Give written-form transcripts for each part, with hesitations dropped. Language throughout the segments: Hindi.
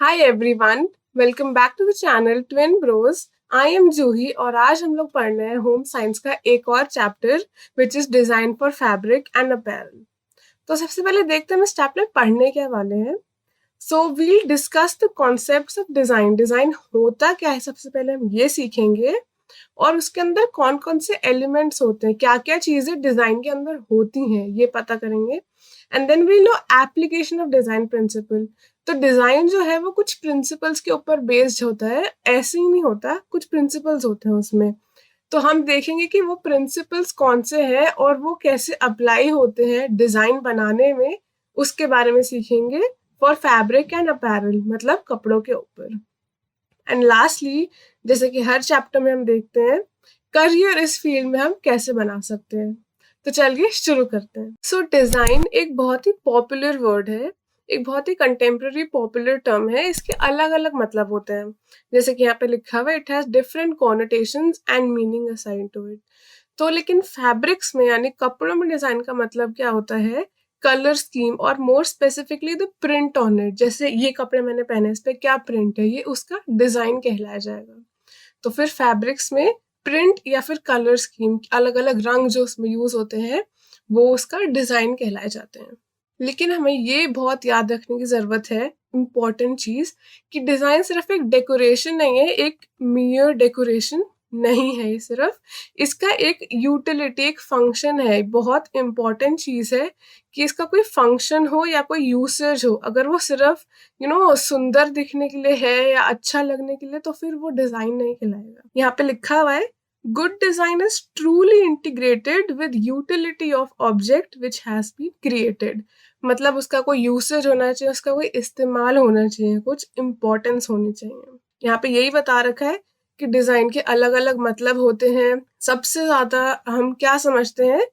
Hi everyone, welcome back to the channel twin bros. I am Juhi और आज हम लोग पढ़ रहे हैं होम साइंस का एक और chapter which is design for fabric and apparel. तो सबसे पहले देखते हैं हम इस चैप्टर में पढ़ने क्या वाले हैं। So we'll discuss the concepts of design. Design होता क्या है सबसे पहले हम ये सीखेंगे, और उसके अंदर कौन कौन से एलिमेंट्स होते हैं, क्या क्या चीजें डिजाइन के अंदर होती हैं ये पता करेंगे। And then we know application of design principle. तो डिजाइन जो है वो कुछ प्रिंसिपल्स के ऊपर बेस्ड होता है, ऐसे ही नहीं होता, कुछ प्रिंसिपल्स होते हैं उसमें। तो हम देखेंगे कि वो प्रिंसिपल्स कौन से हैं और वो कैसे अप्लाई होते हैं डिजाइन बनाने में, उसके बारे में सीखेंगे फॉर फैब्रिक एंड अपैरल, मतलब कपड़ों के ऊपर। एंड लास्टली, जैसे कि हर चैप्टर में हम देखते हैं, करियर इस फील्ड में हम कैसे बना सकते हैं। तो चलिए शुरू करते हैं। सो डिजाइन एक बहुत ही पॉपुलर वर्ड है, एक बहुत ही कंटेम्प्रेरी पॉपुलर टर्म है। इसके अलग अलग मतलब होते हैं, जैसे कि यहाँ पे लिखा हुआ है, it has different connotations and meaning assign to it. तो लेकिन फैब्रिक्स में यानी कपड़ों में डिजाइन का मतलब क्या होता है, कलर स्कीम और more specifically the print on it. जैसे ये कपड़े मैंने पहने, इस पे क्या प्रिंट है, ये उसका डिजाइन कहलाया जाएगा। तो फिर फैब्रिक्स में प्रिंट या फिर कलर स्कीम, अलग अलग रंग जो उसमें यूज होते हैं, वो उसका डिजाइन कहलाए जाते हैं। लेकिन हमें ये बहुत याद रखने की जरूरत है, इम्पोर्टेंट चीज, कि डिजाइन सिर्फ एक डेकोरेशन नहीं है, एक मियर डेकोरेशन नहीं है। ये सिर्फ इसका एक यूटिलिटी, एक फंक्शन है। बहुत इंपॉर्टेंट चीज है कि इसका कोई फंक्शन हो या कोई यूसेज हो। अगर वो सिर्फ सुंदर दिखने के लिए है या अच्छा लगने के लिए, तो फिर वो डिजाइन नहीं कहलाएगा। यहाँ पे लिखा हुआ है, good design is truly integrated with utility of object which has been created. मतलब उसका कोई यूसेज होना चाहिए, उसका कोई इस्तेमाल होना चाहिए, कुछ इम्पोर्टेंस होनी चाहिए। यहाँ पे यही बता रखा है कि डिजाइन के अलग अलग मतलब होते हैं। सबसे ज्यादा हम क्या समझते हैं,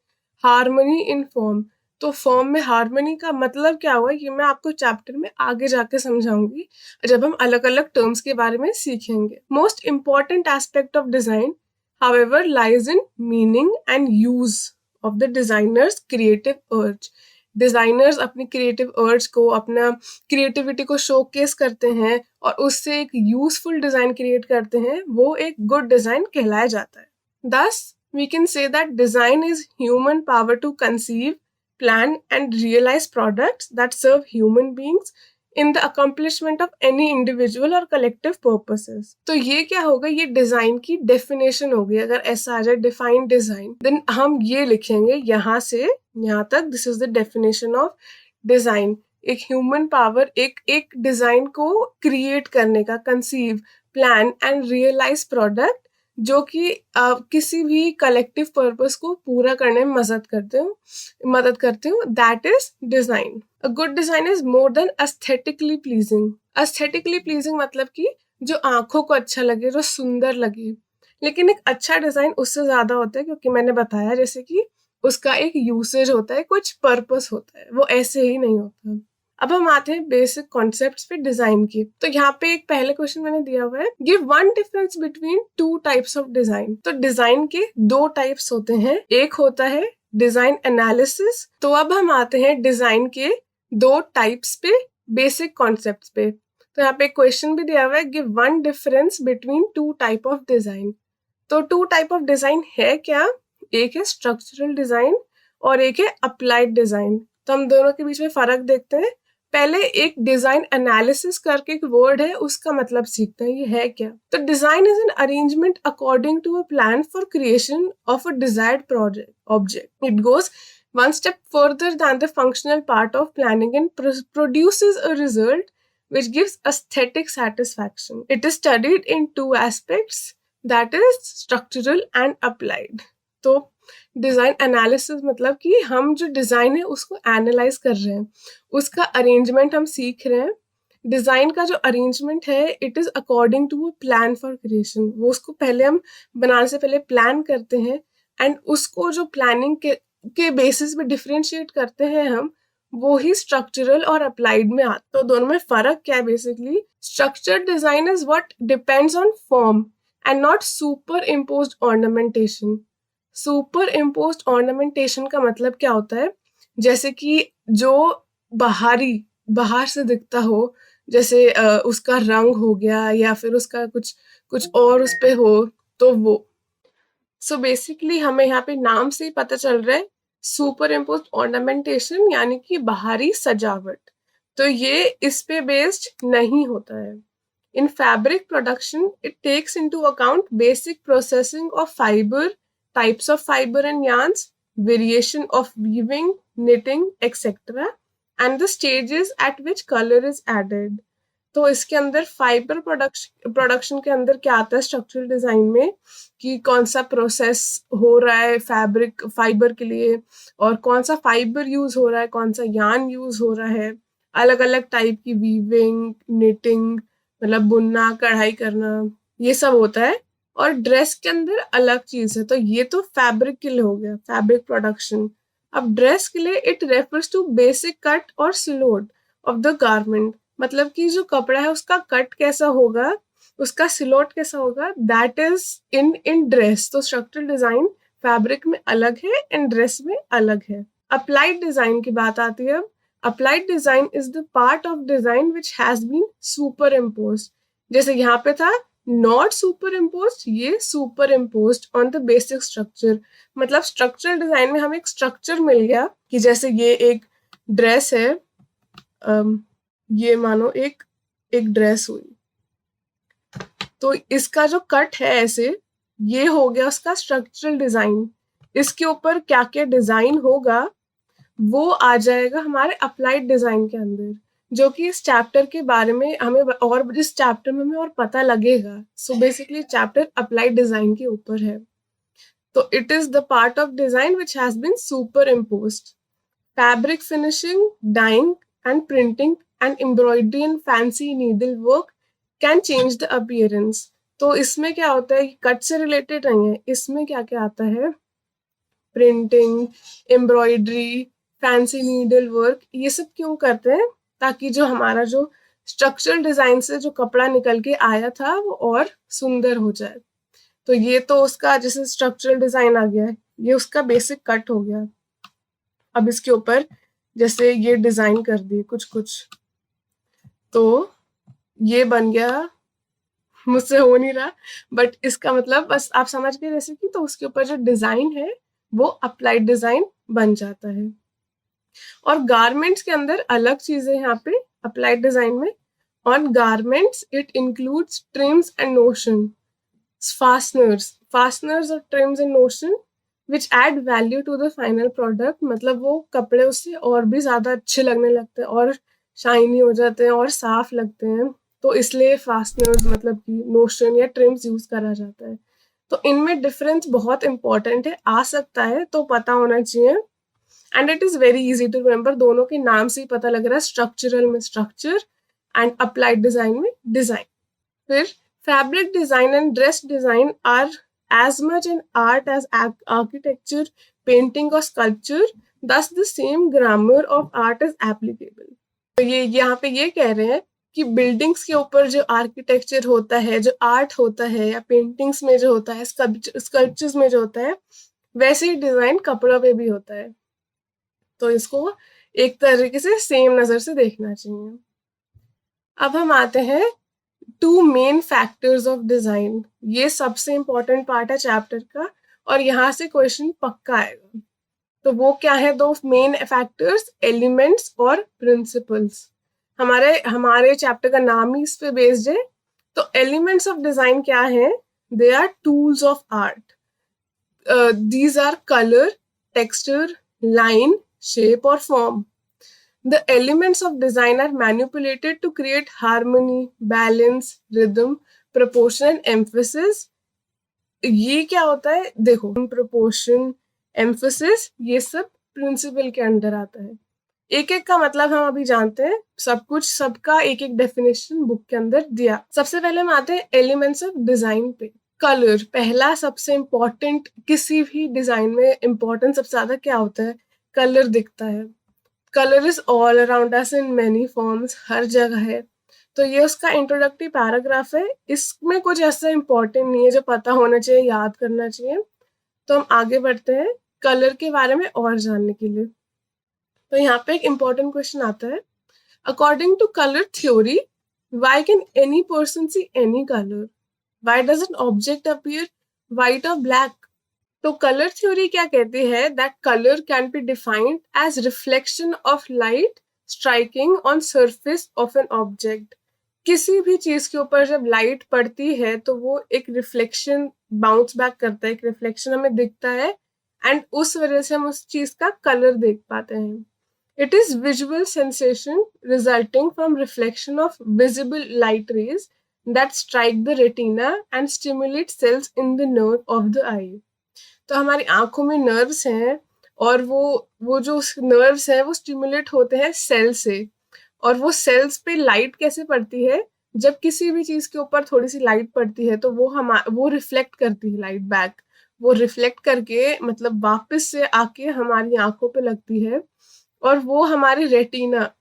हार्मनी इन फॉर्म। तो फॉर्म में हार्मनी का मतलब क्या हुआ, ये मैं आपको चैप्टर में आगे जाके समझाऊंगी, जब हम अलग अलग टर्म्स के बारे में सीखेंगे। Most important aspect of design however lies in meaning and use of the designer's creative urge। Designers अपनी क्रिएटिव अर्ज को, अपना क्रिएटिविटी को शोकेस करते हैं और उससे एक यूजफुल डिजाइन क्रिएट करते हैं, वो एक गुड डिजाइन कहलाया जाता है। Thus we can say that design is human power to conceive, plan and realize products that serve human beings in the accomplishment of any individual or collective purposes। तो ये क्या होगा, ये डिजाइन की डेफिनेशन होगी। अगर ऐसा आ जाए डिफाइन डिजाइन, देन हम ये लिखेंगे यहाँ से यहाँ तक, this is the definition of design. एक ह्यूमन पावर, एक डिजाइन को क्रिएट करने का, conceive, plan and realise product, जो कि किसी भी कलेक्टिव पर्पस को पूरा करने में मदद करते हो, that is design. A good design is more than aesthetically pleasing. Aesthetically pleasing मतलब कि जो आंखों को अच्छा लगे, जो सुंदर लगे। लेकिन एक अच्छा डिजाइन उससे ज्यादा होता है, क्योंकि मैंने बताया जैसे कि उसका एक यूसेज होता है, कुछ पर्पस होता है, वो ऐसे ही नहीं होता। अब हम आते हैं बेसिक कॉन्सेप्ट्स पे डिजाइन की। तो यहाँ पे एक पहले क्वेश्चन मैंने दिया हुआ है, give one difference between two types of design. तो डिजाइन के दो टाइप्स होते हैं, एक होता है डिजाइन एनालिसिस। तो अब हम आते हैं डिजाइन के दो टाइप्स पे, बेसिक कॉन्सेप्ट्स पे। तो यहाँ पे क्वेश्चन भी दिया हुआ है, give one difference between two type of design. तो टू टाइप ऑफ डिजाइन है क्या, एक है स्ट्रक्चरल डिजाइन और एक है अप्लाइड डिजाइन। तो हम दोनों के बीच में फर्क देखते हैं। पहले एक डिजाइन एनालिसिस करके एक वर्ड है, उसका मतलब सीखते हैं, ये है क्या। तो design is an arrangement according to a plan for creation of a desired project object. It goes one step further than the functional part of planning and produces a result which gives aesthetic satisfaction. It is studied in two aspects, that is structural and applied। तो डिजाइन एनालिसिस मतलब कि हम जो डिजाइन है उसको एनालाइज कर रहे हैं, उसका अरेंजमेंट हम सीख रहे हैं। डिजाइन का जो अरेंजमेंट है, it is according to a plan for creation. वो उसको पहले हम बनाने से पहले प्लान करते हैं, एंड उसको जो प्लानिंग के बेसिस पे डिफरेंशिएट करते हैं हम, वो ही स्ट्रक्चरल और अप्लाइड में आता। तो दोनों में फर्क क्या है basically, structured design is what depends on form and not super imposed ornamentation. Super imposed ornamentation का मतलब क्या होता है, जैसे कि जो बाहर से दिखता हो, जैसे उसका रंग हो गया या फिर उसका कुछ कुछ और उस पे हो, तो वो। सो बेसिकली हमें यहाँ पे नाम से ही पता चल रहा है सुपर इम्पोज ऑर्नामेंटेशन, यानी कि बाहरी सजावट। तो ये इस पे बेस्ड नहीं होता है। In fabric production, it takes into account basic processing of fiber, types of fiber and yarns, variation of weaving, knitting, etc., and the stages at which color is added. तो इसके अंदर फाइबर प्रोडक्शन के अंदर क्या आता है स्ट्रक्चरल डिजाइन में, कि कौन सा प्रोसेस हो रहा है फैब्रिक फाइबर के लिए, और कौन सा फाइबर यूज हो रहा है, कौन सा यार्न यूज हो रहा है, अलग अलग टाइप की वीविंग, निटिंग, मतलब बुनना, कढ़ाई करना, ये सब होता है। और ड्रेस के अंदर अलग चीज है। तो ये तो फैब्रिक के लिए हो गया, फैब्रिक प्रोडक्शन। अब ड्रेस के लिए it refers to basic cut और सिलोट ऑफ द गारमेंट, मतलब कि जो कपड़ा है उसका कट कैसा होगा, उसका सिलोट कैसा होगा, that is in in dress. तो स्ट्रक्चरल डिजाइन फैब्रिक में अलग है एंड ड्रेस में अलग है। अप्लाइड डिजाइन की बात आती है। Applied design is the part of design which has been superimpose. जैसे यहाँ पे था नॉट सुपर इम्पोज, ये superimpose on the basic structure. मतलब स्ट्रक्चरल डिजाइन में हमें एक स्ट्रक्चर मिल गया कि जैसे ये एक ड्रेस है, ये मानो एक एक ड्रेस हुई, तो इसका जो कट है ऐसे, ये हो गया उसका स्ट्रक्चरल डिजाइन। इसके ऊपर क्या क्या डिजाइन होगा वो आ जाएगा हमारे अप्लाइड डिजाइन के अंदर, जो कि इस चैप्टर के बारे में हमें और जिस चैप्टर में हमें और पता लगेगा। So basically chapter applied design के ऊपर है। तो it is the part of design which has been superimposed. Fabric finishing, dyeing, and printing, and embroidery and fancy needlework can change the appearance. तो इसमें क्या होता है, कट से रिलेटेड नहीं है, इसमें क्या क्या आता है, printing, embroidery, fancy needle work, ये सब क्यों करते हैं, ताकि जो हमारा जो स्ट्रक्चरल डिजाइन से जो कपड़ा निकल के आया था वो और सुंदर हो जाए। तो ये तो उसका जैसे स्ट्रक्चरल डिजाइन आ गया है, ये उसका बेसिक कट हो गया। अब इसके ऊपर जैसे ये डिजाइन कर दिए कुछ कुछ, तो ये बन गया, मुझसे हो नहीं रहा, बट इसका मतलब बस आप समझ गए जैसे कि, तो उसके ऊपर जो डिजाइन है वो अप्लाइड डिजाइन बन जाता है। और गारमेंट्स के अंदर अलग चीजें यहाँ पे अप्लाइड डिजाइन में। On garments it includes trims and notion, fasteners और trims and notion which add value to the final product. मतलब वो कपड़े उससे और भी ज्यादा अच्छे लगने लगते हैं और शाइनी हो जाते हैं और साफ लगते हैं, तो इसलिए फास्टनर्स मतलब कि नोशन या ट्रिम्स यूज करा जाता है। तो इनमें डिफरेंस बहुत इंपॉर्टेंट है, आ सकता है तो पता होना चाहिए। And it is very easy to remember, दोनों के नाम से ही पता लग रहा है, स्ट्रक्चरल में स्ट्रक्चर एंड अप्लाइड डिजाइन में डिजाइन। फिर fabric design and dress design are as much an art as architecture, painting or sculpture, thus the same grammar of art is applicable. तो ये यहाँ पे ये कह रहे हैं कि बिल्डिंग्स के ऊपर जो आर्किटेक्चर होता है, जो आर्ट होता है, या पेंटिंग्स में जो होता है, स्कल्पचर्स में जो होता है, वैसे ही डिजाइन कपड़ों पे भी होता है। तो इसको एक तरीके से सेम नजर से देखना चाहिए। अब हम आते हैं to main factors of design. ये सबसे इंपॉर्टेंट पार्ट है चैप्टर का, और यहाँ से क्वेश्चन पक्का आएगा। तो वो क्या है दो मेन फैक्टर्स, एलिमेंट्स और प्रिंसिपल्स। हमारे हमारे चैप्टर का नाम ही इस पे बेस्ड है। तो एलिमेंट्स ऑफ डिजाइन क्या है, they are tools of art. These are colour, texture, line, shape और form. The elements of design are manipulated to create harmony, balance, rhythm, proportion and emphasis. ये क्या होता है देखो, proportion, emphasis, ये सब प्रिंसिपल के अंदर आता है। एक एक का मतलब हम अभी जानते हैं, सब कुछ सबका एक एक डेफिनेशन बुक के अंदर दिया। सबसे पहले हम आते हैं एलिमेंट्स ऑफ डिजाइन पे। कलर पहला सबसे इम्पोर्टेंट, किसी भी डिजाइन में इम्पोर्टेंट सबसे ज्यादा क्या होता है, कलर दिखता है। Colour is all around us in many forms, हर जगह है। तो ये उसका इंट्रोडक्टरी पैराग्राफ है, इसमें कुछ ऐसा इंपॉर्टेंट नहीं है जो पता होना चाहिए, याद करना चाहिए। तो हम आगे बढ़ते हैं कलर के बारे में और जानने के लिए। तो यहाँ पे एक इंपॉर्टेंट क्वेश्चन आता है, according to colour theory Why can any person see any color? Why does an object appear white or black? तो कलर थ्योरी क्या कहती है that colour can be defined as reflection of light striking on surface of an object. किसी भी चीज के ऊपर जब लाइट पड़ती है तो वो एक रिफ्लेक्शन बाउंस बैक करता है, एक रिफ्लेक्शन हमें दिखता है एंड उस वजह से हम उस चीज का कलर देख पाते हैं। It is visual sensation resulting from reflection of visible light rays that strike the retina and stimulate cells in the nerve of the eye. तो हमारी आंखों में नर्व्स हैं और वो जो नर्व्स हैं वो स्टिमुलेट होते हैं सेल से, और वो सेल्स पे लाइट कैसे पड़ती है, जब किसी भी चीज के ऊपर थोड़ी सी लाइट पड़ती है तो वो रिफ्लेक्ट करती है लाइट बैक। वो रिफ्लेक्ट करके मतलब वापस से आके हमारी आंखों पे लगती है, और वो हमारे रेटिना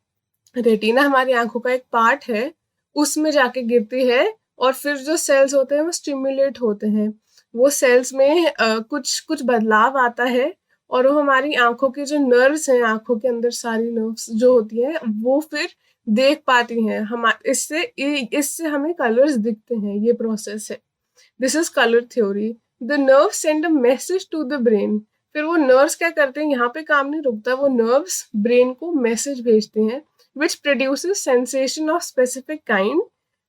रेटिना हमारी आंखों का एक पार्ट है, उसमें जाके गिरती है, और फिर जो सेल्स होते हैं वो स्टिमुलेट होते हैं। वो सेल्स में कुछ कुछ बदलाव आता है, और वो हमारी आंखों के जो नर्व्स हैं, आंखों के अंदर सारी नर्व्स जो होती हैं वो फिर देख पाती हैं हम, इससे हमें कलर्स दिखते हैं। ये प्रोसेस है, this is colour theory. The nerve send a message to the brain. फिर वो नर्व्स क्या करते हैं, यहाँ पे काम नहीं रुकता, वो नर्व्स ब्रेन को मैसेज भेजते हैं which produces sensation of specific kind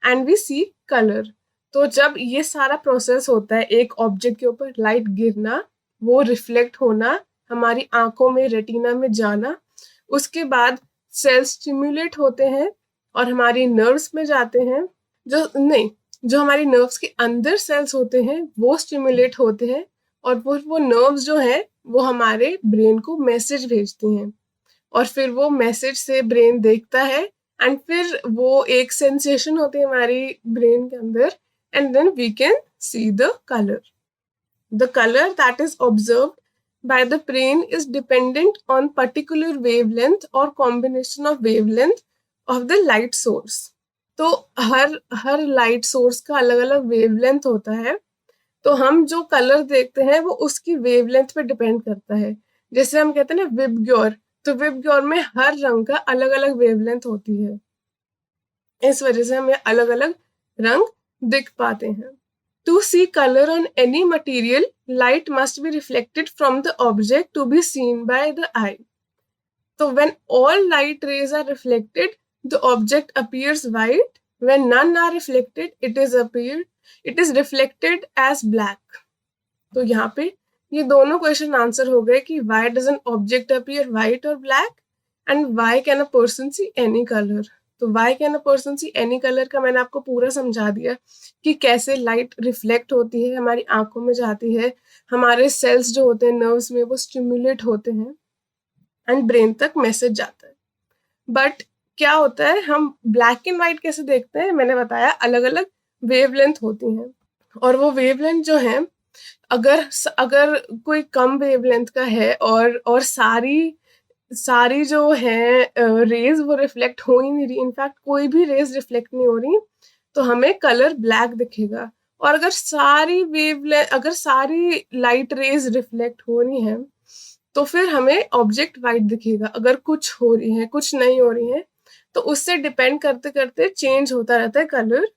and we see colour. तो जब ये सारा प्रोसेस होता है, एक ऑब्जेक्ट के ऊपर लाइट गिरना, वो रिफ्लेक्ट होना, हमारी आंखों में रेटिना में जाना, उसके बाद सेल्स स्टिम्युलेट होते हैं और हमारी नर्व्स में जाते हैं, जो हमारी नर्व्स के अंदर सेल्स होते हैं वो स्टिम्युलेट होते हैं, और वो नर्व्स जो है वो हमारे ब्रेन को मैसेज भेजती हैं, और फिर वो मैसेज से ब्रेन देखता है, एंड फिर वो एक सेंसेशन होती है हमारी ब्रेन के अंदर, and then we can see the color. The color that is observed by the brain is dependent on particular wavelength or combination of wavelength of the light source. तो हर लाइट सोर्स का अलग अलग वेवलेंथ होता है, तो हम जो कलर देखते हैं वो उसकी वेवलेंथ पे डिपेंड करता है। जैसे हम कहते हैं ना विबग्योर, तो विबग्योर में हर रंग का अलग अलग वेवलेंथ होती है, इस वजह से हमें अलग अलग रंग दिख पाते हैं। To see color on any material, light must be reflected from the object to be seen by the eye. So when all light rays are reflected, the object appears white. When none are reflected, it is reflected as black. तो यहाँ पे ये दोनों क्वेश्चन आंसर हो गए कि why does an object appear white or black and why can a person see any color. तो why can a person see any color का मैंने आपको पूरा समझा दिया कि कैसे लाइट रिफ्लेक्ट होती है, हमारी आंखों में जाती है, हमारे सेल्स जो होते हैं नर्व्स में वो स्टिम्युलेट होते हैं एंड ब्रेन तक मैसेज जाता है। बट क्या होता है, हम ब्लैक एंड व्हाइट कैसे देखते हैं, मैंने बताया अलग अलग वेवलेंथ होती हैं, और वो वेवलेंथ जो है अगर कोई कम वेवलेंथ का है और सारी जो है रेज वो रिफ्लेक्ट हो ही नहीं रही, इनफैक्ट कोई भी रेज रिफ्लेक्ट नहीं हो रही, तो हमें कलर ब्लैक दिखेगा। और अगर सारी लाइट रेज रिफ्लेक्ट हो रही हैं तो फिर हमें ऑब्जेक्ट वाइट दिखेगा। अगर कुछ हो रही है कुछ नहीं हो रही है तो उससे डिपेंड करते करते चेंज होता रहता है colour,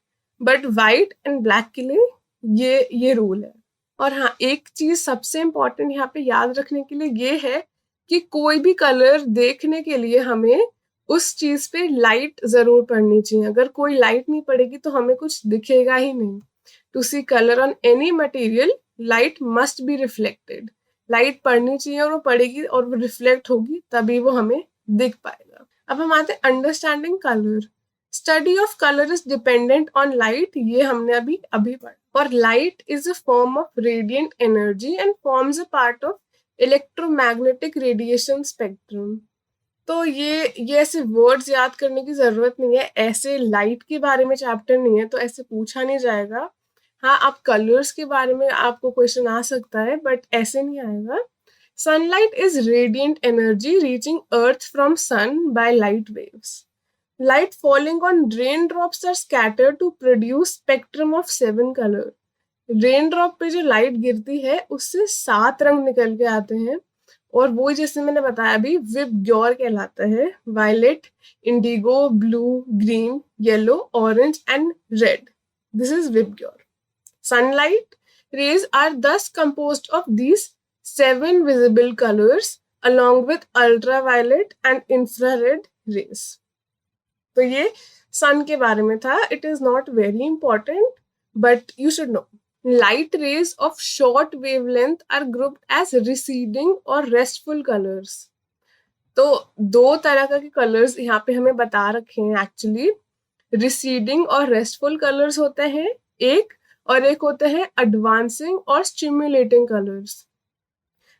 but white and black के लिए ये रूल है। और हाँ, एक चीज सबसे इम्पोर्टेंट यहाँ पे याद रखने के लिए ये है कि कोई भी कलर देखने के लिए हमें उस चीज पे लाइट जरूर पड़नी चाहिए। अगर कोई लाइट नहीं पड़ेगी तो हमें कुछ दिखेगा ही नहीं। To see colour on any material, light must be reflected. Light पड़नी चाहिए और वो पड़ेगी और वो रिफ्लेक्ट होगी, तभी वो हमें दिख पाएगा। अब हम आते हैं understanding colour. Study of colour is dependent on light, ये हमने अभी पढ़ा। और light is a form of radiant energy and forms a part of electromagnetic radiation spectrum. तो ये ऐसे वर्ड्स याद करने की जरूरत नहीं है, ऐसे लाइट के बारे में चैप्टर नहीं है तो ऐसे पूछा नहीं जाएगा। हाँ, आप कलर्स के बारे में आपको क्वेश्चन आ सकता है, बट ऐसे नहीं आएगा। Sunlight is radiant energy reaching earth from sun by light waves. Light falling on raindrops are scattered to produce spectrum of 7 color। Rain drop पे जो लाइट गिरती है उससे 7 रंग निकल के आते हैं, और वो जैसे मैंने बताया अभी विबग्योर कहलाता है। Violet, indigo, blue, green, yellow, orange and red, this is VIBGYOR. Sunlight rays are thus composed of these 7 visible colors along with ultraviolet and infrared rays. तो ये sun के बारे में था. It is not very important, but you should know. Light rays of short wavelength are grouped as receding or restful colors. तो दो तरह के कलर्स यहाँ पे हमें बता रखे हैं एक्चुअली. रिसीडिंग और रेस्टफुल कलर्स होते हैं एक, और एक होते हैं एडवांसिंग और स्टिमुलेटिंग कलर्स.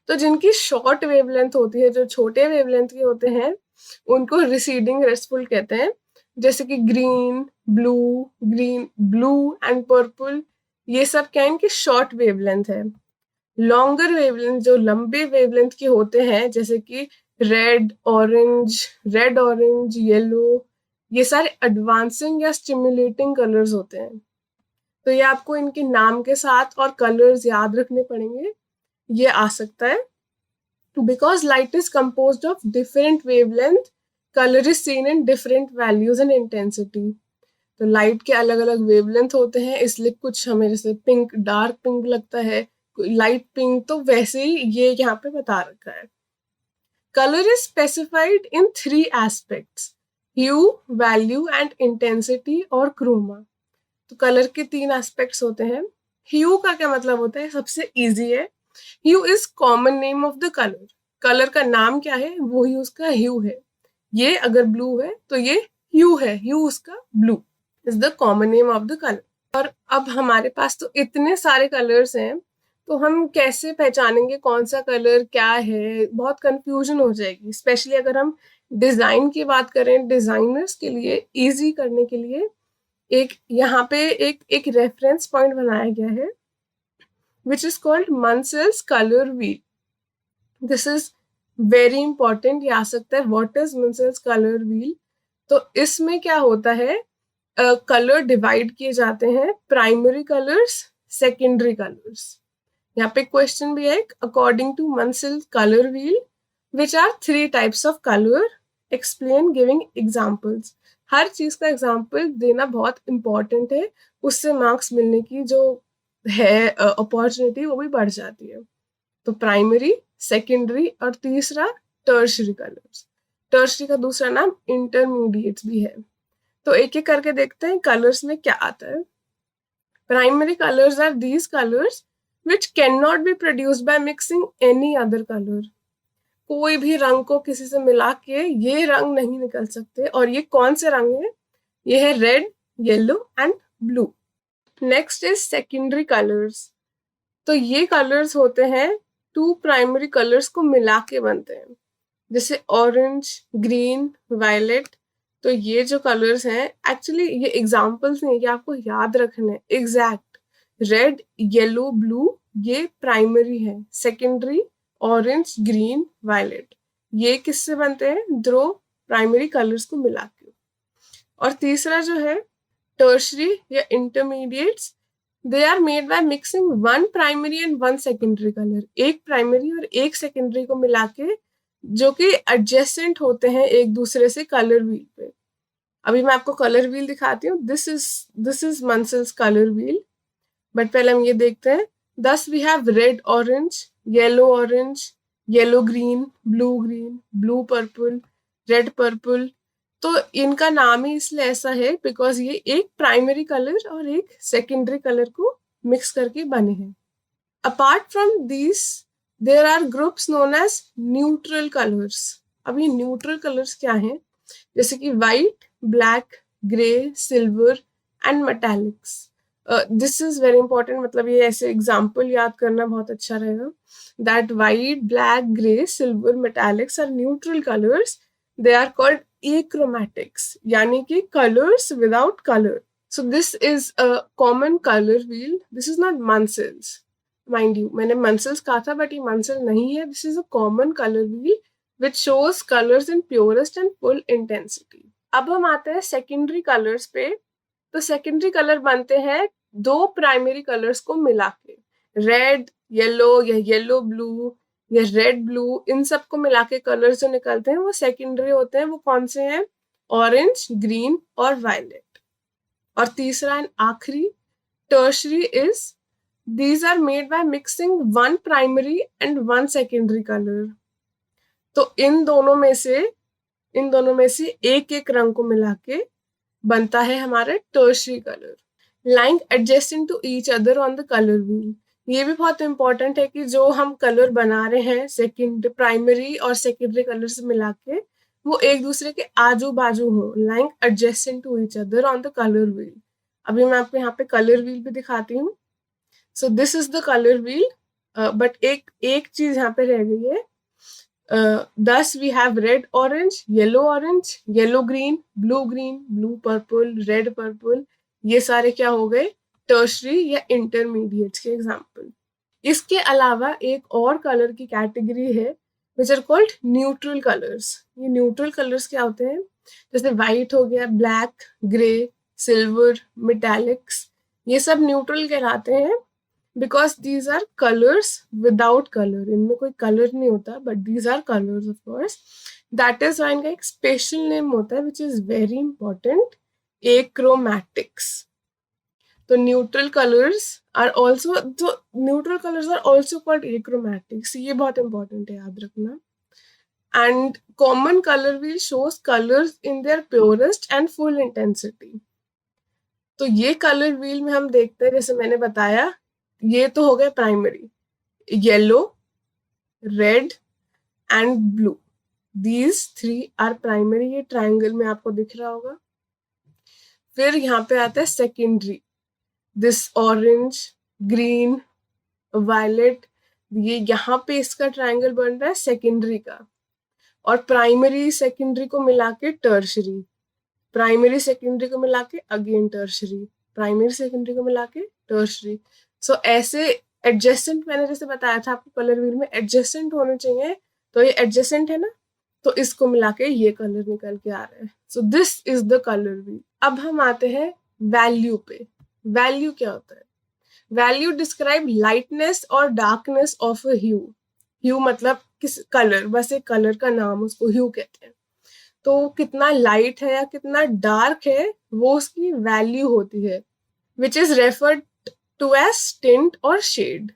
तो जिनकी शॉर्ट वेवलेंथ होती है, जो छोटे वेवलेंथ के होते हैं, उनको रिसीडिंग रेस्टफुल कहते हैं. जैसे कि ग्रीन, ब्लू एंड पर्पल, ये सब क्या है, इनकी शॉर्ट वेवलेंथ है. लॉन्गर वेवलेंथ, जो लंबे वेवलेंथ के होते हैं, जैसे कि रेड ऑरेंज, येलो, ये सारे एडवांसिंग या स्टिमुलेटिंग कलर्स होते हैं. तो ये आपको इनके नाम के साथ और कलर्स याद रखने पड़ेंगे. ये आ सकता है. Because light is composed of different wavelength, colour is seen in different values and intensity. तो लाइट के अलग अलग वेवलेंथ होते हैं, इसलिए कुछ हमें जैसे पिंक, डार्क पिंक लगता है, लाइट पिंक, तो वैसे ही ये यहाँ पे बता रखा है. Colour is specified in 3 aspects: hue, value and intensity और क्रोमा. तो कलर के 3 एस्पेक्ट्स होते हैं. ह्यू का क्या मतलब होता है, सबसे इजी है. Hue is common name of the colour. Colour का नाम क्या है, वो ही उसका ह्यू है. ये अगर ब्लू है तो ये ह्यू है, ह्यू उसका blue is the common name of the colour. और अब हमारे पास तो इतने सारे कलर्स हैं, तो हम कैसे पहचानेंगे कौन सा कलर क्या है, बहुत कंफ्यूजन हो जाएगी. स्पेशली अगर हम डिजाइन की बात करें, डिजाइनर्स के लिए इजी करने के लिए एक यहाँ पे एक रेफरेंस पॉइंट बनाया गया है, which is called Munsell's color wheel. This is very important. ये आ सकता है what is Munsell's color wheel. तो इसमें क्या होता है, कलर डिवाइड किए जाते हैं, प्राइमरी कलर्स, सेकेंडरी कलर्स. यहाँ पे क्वेश्चन भी है, according to Munsell's color wheel which are 3 types of color, explain giving examples. हर चीज का एग्जाम्पल देना बहुत इंपॉर्टेंट है, उससे मार्क्स मिलने की जो है अपॉर्चुनिटी वो भी बढ़ जाती है. तो प्राइमरी, सेकेंडरी और तीसरा टर्शरी कलर्स. टर्शरी का दूसरा नाम इंटरमीडिएट्स भी है. तो एक एक करके देखते हैं कलर्स में क्या आता है. Primary colours are these colours which cannot be produced by mixing any other color. कोई भी रंग को किसी से मिला के ये रंग नहीं निकल सकते. और ये कौन से रंग है, ये है red, yellow and blue. Next is secondary colours. तो ये कलर्स होते हैं 2 प्राइमरी कलर्स को मिला के बनते हैं, जैसे ऑरेंज, ग्रीन, वायलेट. तो ये जो कलर्स हैं, एक्चुअली ये एग्जाम्पल्स नहीं है, ये आपको याद रखना है एग्जैक्ट. रेड, येलो, ब्लू ये प्राइमरी है. सेकेंडरी ऑरेंज, ग्रीन, वायलेट, ये किससे बनते हैं, 2 प्राइमरी कलर्स को मिला के. और तीसरा जो है टर्शरी या intermediates, they are made by mixing 1 primary and 1 secondary colour. एक प्राइमरी और एक सेकेंडरी को मिला के, जो कि एडजेसेंट होते हैं एक दूसरे से कलर व्हील पे. अभी मैं आपको कलर व्हील दिखाती हूँ. This is Munsell's colour wheel. But पहले हम ये देखते हैं. Thus we have red orange, yellow green, blue purple, red purple. तो इनका नाम ही इसलिए ऐसा है बिकॉज ये एक प्राइमरी कलर और एक सेकेंडरी कलर को मिक्स करके बने हैं. Apart from this there are groups known as neutral colours. अब ये न्यूट्रल कलर्स क्या हैं, जैसे कि white, black, grey, silver and metallics. This is very important. मतलब ये ऐसे एग्जाम्पल याद करना बहुत अच्छा रहेगा. That white, black, grey, silver, metallics are neutral colours. They are called achromatics, यानी कि colours without colour. So this is a common colour wheel. This is not Munsell's, mind you. मैंने Munsell's कहा था बट ये Munsell नहीं है. This is a common colour wheel which shows colours in purest and full intensity. अब हम आते हैं सेकेंडरी कलर्स पे. तो सेकेंडरी कलर बनते हैं 2 प्राइमरी कलर्स को मिला के, रेड, येलो या येलो ब्लू, या रेड ब्लू, इन सबको मिला के कलर्स जो निकलते हैं वो सेकेंडरी होते हैं। वो कौन से हैं? ऑरेंज, ग्रीन और वायलेट। और तीसरा एंड आखिरी tertiary is these are made by mixing one primary and one secondary color। तो इन दोनों में से एक एक रंग को मिला के बनता है हमारा tertiary colour. Lying adjusting to each other on the colour wheel, ये भी बहुत इंपॉर्टेंट है कि जो हम कलर बना रहे हैं सेकेंड प्राइमरी और सेकेंडरी कलर से मिला के वो एक दूसरे के आजू बाजू हो। Lying adjusting to each other on the colour wheel. अभी मैं आपको यहाँ पे कलर व्हील भी दिखाती हूँ। सो this is the colour wheel, but एक चीज यहाँ पे रह गई है। Thus we have red orange, yellow green, blue purple, red purple। ये सारे क्या हो गए? टर्शरी या इंटरमीडिएट्स के एग्जाम्पल। इसके अलावा एक और कलर की कैटेगरी है which are called neutral colours. ये न्यूट्रल कलर्स क्या होते हैं? जैसे व्हाइट हो गया, ब्लैक, ग्रे, सिल्वर, मेटालिक्स, ये सब न्यूट्रल कहलाते हैं because these are colours without colour. इनमें कोई कलर नहीं होता but these are colours of course. That is why इनका एक स्पेशल नेम होता है which is very important, achromatics. तो neutral colours are also called achromatics. ये बहुत इंपॉर्टेंट है, याद रखना। And common colour wheel shows colours in their purest and full intensity. तो ये कलर व्हील में हम देखते हैं, जैसे मैंने बताया, ये तो हो गए primary, yellow, red and blue, these 3 are primary. ये ट्राइंगल में आपको दिख रहा होगा। फिर यहाँ पे आता है secondary, this orange, green, violet, ये यहाँ पे इसका ट्राइंगल बन रहा है सेकेंडरी का। और प्राइमरी सेकेंडरी को मिला के टर्शरी, प्राइमरी सेकेंडरी को मिला के अगेन टर्शरी, प्राइमरी सेकेंडरी को मिला के टर्शरी। सो ऐसे एडजेसेंट, मैंने जैसे बताया था आपको कलर व्हील में एडजेसेंट होने चाहिए, तो ये एडजेसेंट है ना, तो इसको मिला के ये कलर निकल के आ रहा है। So this is the colour wheel. अब हम आते हैं वैल्यू पे। वैल्यू क्या होता है? वैल्यू डिस्क्राइब लाइटनेस और डार्कनेस ऑफ अ ह्यू। ह्यू मतलब किस कलर, बस एक कलर का नाम, उसको ह्यू कहते हैं। तो कितना लाइट है या कितना डार्क है वो उसकी वैल्यू होती है, which is referred to as tint और शेड।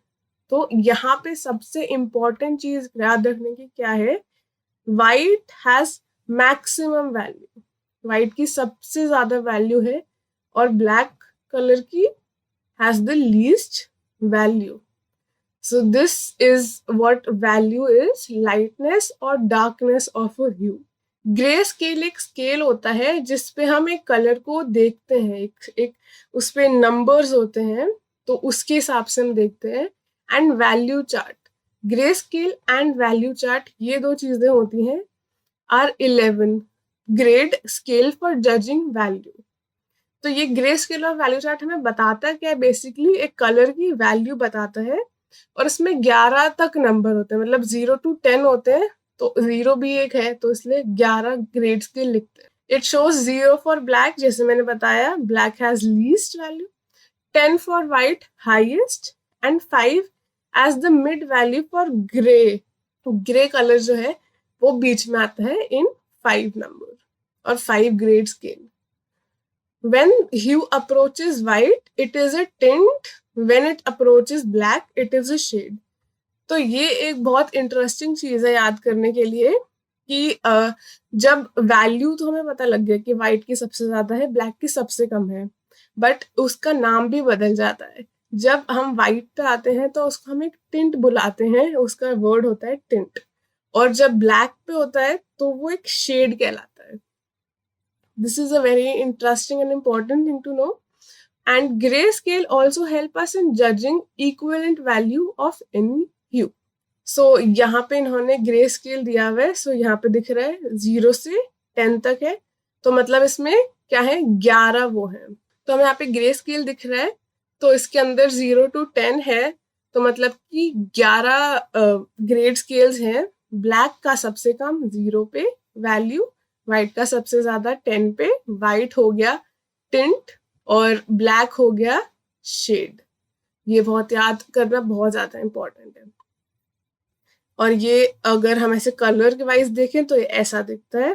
तो यहाँ पे सबसे इंपॉर्टेंट चीज याद रखने की क्या है? White has maximum value, white की सबसे ज्यादा वैल्यू है, और ब्लैक कलर की has the least value. So this is what value is, lightness और darkness of a hue. Grey scale एक स्केल होता है जिसपे हम एक कलर को देखते हैं, एक उस पे नंबर्स होते हैं, तो उसके हिसाब से हम देखते हैं। And value chart, grey scale and value chart, ये दो चीजें होती हैं, are 11 grade scale for judging value. तो ये ग्रे स्केल और वैल्यू चार्ट हमें बताता क्या है? बेसिकली एक कलर की वैल्यू बताता है, और इसमें 11 तक नंबर होते हैं, मतलब 0 to 10 होते हैं, तो 0 भी एक है, तो इसलिए 11 ग्रेड स्केल लिखते हैं। इट शोज 0 फॉर ब्लैक, जैसे मैंने बताया black has least value, 10 for white highest, and 5 as the mid value for grey. तो ग्रे कलर जो है वो बीच में आता है इन 5 नंबर और 5 grade scale. When hue approaches white, it is a tint. When it approaches black, it is a shade. तो ये एक बहुत इंटरेस्टिंग चीज है याद करने के लिए कि जब वैल्यू तो हमें पता लग गया कि व्हाइट की सबसे ज्यादा है, ब्लैक की सबसे कम है, बट उसका नाम भी बदल जाता है। जब हम व्हाइट पे आते हैं तो उसको हम एक टिंट बुलाते हैं, उसका वर्ड होता है टिंट, और जब ब्लैक पे होता है तो वो एक शेड कहलाता है। This is a very interesting and important thing to know. And grayscale also help us in judging equivalent value of any hue. So यहाँ पे इन्होंने ग्रे स्केल दिया हुआ है। सो यहाँ पे दिख रहा है 0 से 10 तक है, तो मतलब इसमें क्या है? 11 वो है। तो हमें यहाँ पे ग्रे स्केल दिख रहा है, तो इसके अंदर 0 to 10 है, तो मतलब कि 11 ग्रेड स्केल्स हैं। ब्लैक का सबसे कम 0 पे वैल्यू, व्हाइट का सबसे ज्यादा 10 पे। व्हाइट हो गया टिंट और ब्लैक हो गया शेड। ये बहुत याद करना बहुत ज्यादा इंपॉर्टेंट है। और ये अगर हम ऐसे कलर के वाइज देखें तो ये ऐसा दिखता है।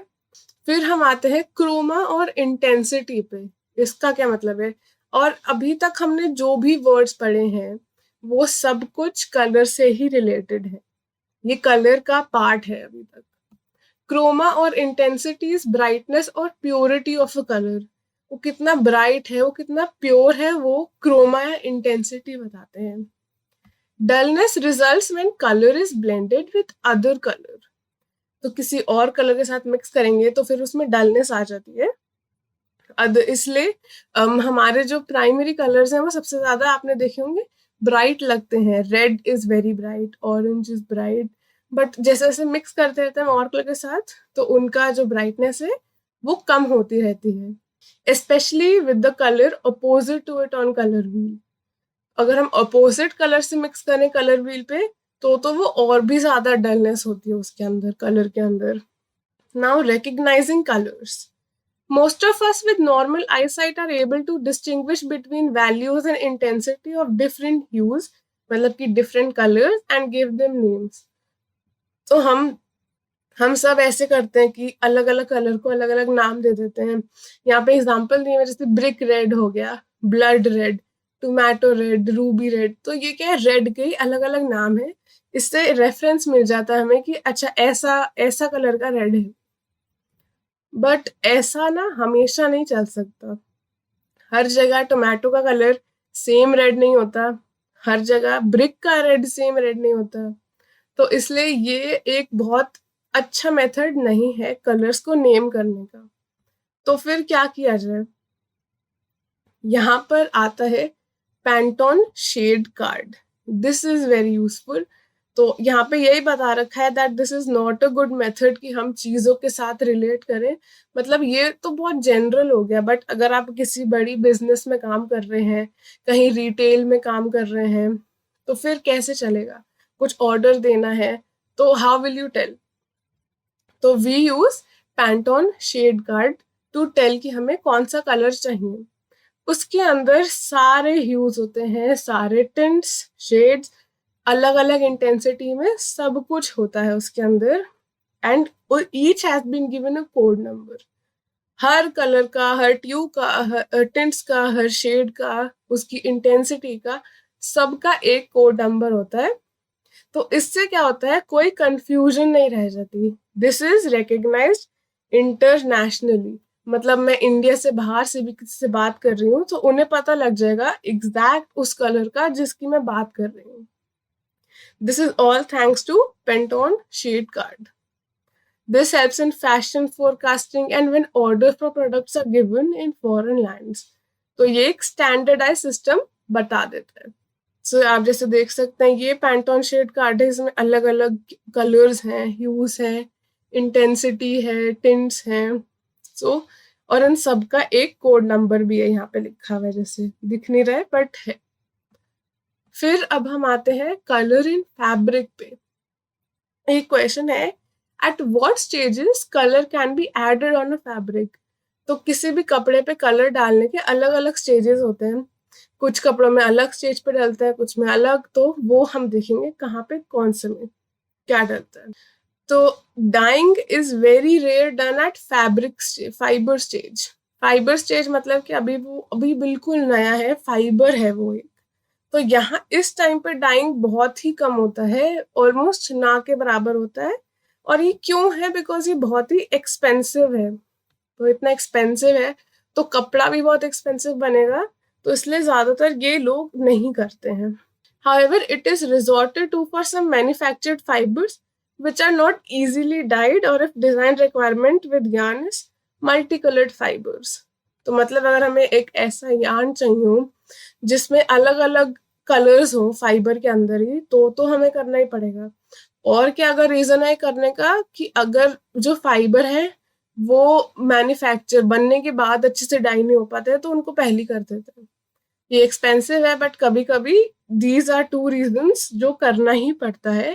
फिर हम आते हैं क्रोमा और इंटेंसिटी पे। इसका क्या मतलब है? और अभी तक हमने जो भी वर्ड्स पढ़े हैं वो सब कुछ कलर से ही रिलेटेड है, ये कलर का पार्ट है अभी तक। क्रोमा और इंटेंसिटी इज ब्राइटनेस और प्योरिटी ऑफ अ कलर। वो कितना ब्राइट है, वो कितना प्योर है, वो क्रोमा या इंटेंसिटी बताते हैं। Dullness results when colour is blended with other colour. तो किसी और कलर के साथ मिक्स करेंगे तो फिर उसमें डलनेस आ जाती है। इसलिए हमारे जो प्राइमरी कलर्स हैं वो सबसे ज्यादा आपने देखे होंगे ब्राइट लगते हैं। Red is very bright, orange is bright, but जैसे जैसे मिक्स करते रहते हैं और कलर के साथ तो उनका जो ब्राइटनेस है वो कम होती रहती है। Specially with the colour opposite to it on colour wheel. अगर हम अपोजिट कलर से मिक्स करें कलर व्हील पे तो वो और भी ज्यादा डलनेस होती है उसके अंदर, कलर के अंदर। Now recognising colours. Most of us with normal eyesight are able to distinguish between values and intensity of different hues, मतलब कि different colors, and give them names. तो हम सब ऐसे करते हैं कि अलग अलग कलर को अलग अलग नाम दे देते हैं। यहाँ पे एग्जांपल दिए हुए जैसे ब्रिक रेड हो गया, blood red, tomato red, Ruby red. तो ये क्या है, रेड के ही अलग अलग नाम है। इससे रेफरेंस मिल जाता है हमें कि अच्छा ऐसा ऐसा कलर का रेड है। बट ऐसा ना हमेशा नहीं चल सकता। हर जगह टोमेटो का कलर सेम रेड नहीं होता, हर जगह ब्रिक का रेड सेम रेड नहीं होता। तो इसलिए ये एक बहुत अच्छा मेथड नहीं है कलर्स को नेम करने का। तो फिर क्या किया जाए? यहाँ पर आता है Pantone shade card. This is very useful. तो यहाँ पे यही बता रखा है that this is not a good method कि हम चीजों के साथ रिलेट करें। मतलब ये तो बहुत जनरल हो गया, बट अगर आप किसी बड़ी बिजनेस में काम कर रहे हैं, कहीं रिटेल में काम कर रहे हैं, तो फिर कैसे चलेगा? कुछ ऑर्डर देना है तो हाउ विल यू टेल? तो we use Pantone shade card to tell कि हमें कौन सा कलर चाहिए। उसके अंदर सारे ह्यूज होते हैं, सारे टिंट्स, शेड्स, अलग अलग इंटेंसिटी में सब कुछ होता है उसके अंदर। And each has been given a code number. हर कलर का, हर ट्यूब का, हर टिंट्स का, हर शेड का, उसकी इंटेंसिटी का, सबका एक कोड नंबर होता है। तो इससे क्या होता है, कोई कंफ्यूजन नहीं रह जाती। This is recognised internationally. मतलब मैं इंडिया से बाहर से भी किसी से बात कर रही हूँ तो उन्हें पता लग जाएगा एग्जैक्ट उस कलर का जिसकी मैं बात कर रही हूँ। This is all thanks to Pantone shade card. This helps in fashion forecasting and when orders for products are given in foreign lands. तो ये एक स्टैंडर्डाइज सिस्टम बता देता है। सो आप जैसे देख सकते हैं ये पैंटोन शेड कार्ड है, इसमें अलग अलग कलर्स हैं, ह्यूज हैं, इंटेंसिटी है, टिंट्स हैं। सो और इन सबका एक कोड नंबर भी है यहाँ पे लिखा हुआ है, जैसे दिख नहीं रहा है बट है। फिर अब हम आते हैं कलर इन फैब्रिक पे। एक क्वेश्चन है, at what stages colour can be added on a fabric. तो किसी भी कपड़े पे कलर डालने के अलग अलग स्टेजेस होते हैं। कुछ कपड़ों में अलग स्टेज पे डलता है, कुछ में अलग। तो वो हम देखेंगे कहाँ पे कौन से में क्या डलता है। तो dyeing is very rare done at fabric fibre stage. Fibre stage मतलब कि अभी बिल्कुल नया है, फाइबर है वो एक। तो यहाँ इस टाइम पे डाइंग बहुत ही कम होता है, ऑलमोस्ट ना के बराबर होता है। और ये क्यों है? बिकॉज ये बहुत ही एक्सपेंसिव है। तो इतना एक्सपेंसिव है तो कपड़ा भी बहुत एक्सपेंसिव बनेगा, तो इसलिए ज्यादातर ये लोग नहीं करते हैं। However, it is resorted to for some manufactured fibers which are not easily dyed or if design requirement with yarn is multicolored fibers. तो मतलब अगर हमें एक ऐसा यार्न चाहिए हो जिसमें अलग अलग कलर्स हो फाइबर के अंदर ही, तो हमें करना ही पड़ेगा। और क्या अगर रीजन है करने का कि अगर जो फाइबर है वो मैन्युफैक्चर बनने के बाद अच्छे से डाई नहीं हो पाते हैं तो उनको पहले कर देते हैं। ये एक्सपेंसिव है बट कभी कभी दीज आर टू रीजंस जो करना ही पड़ता है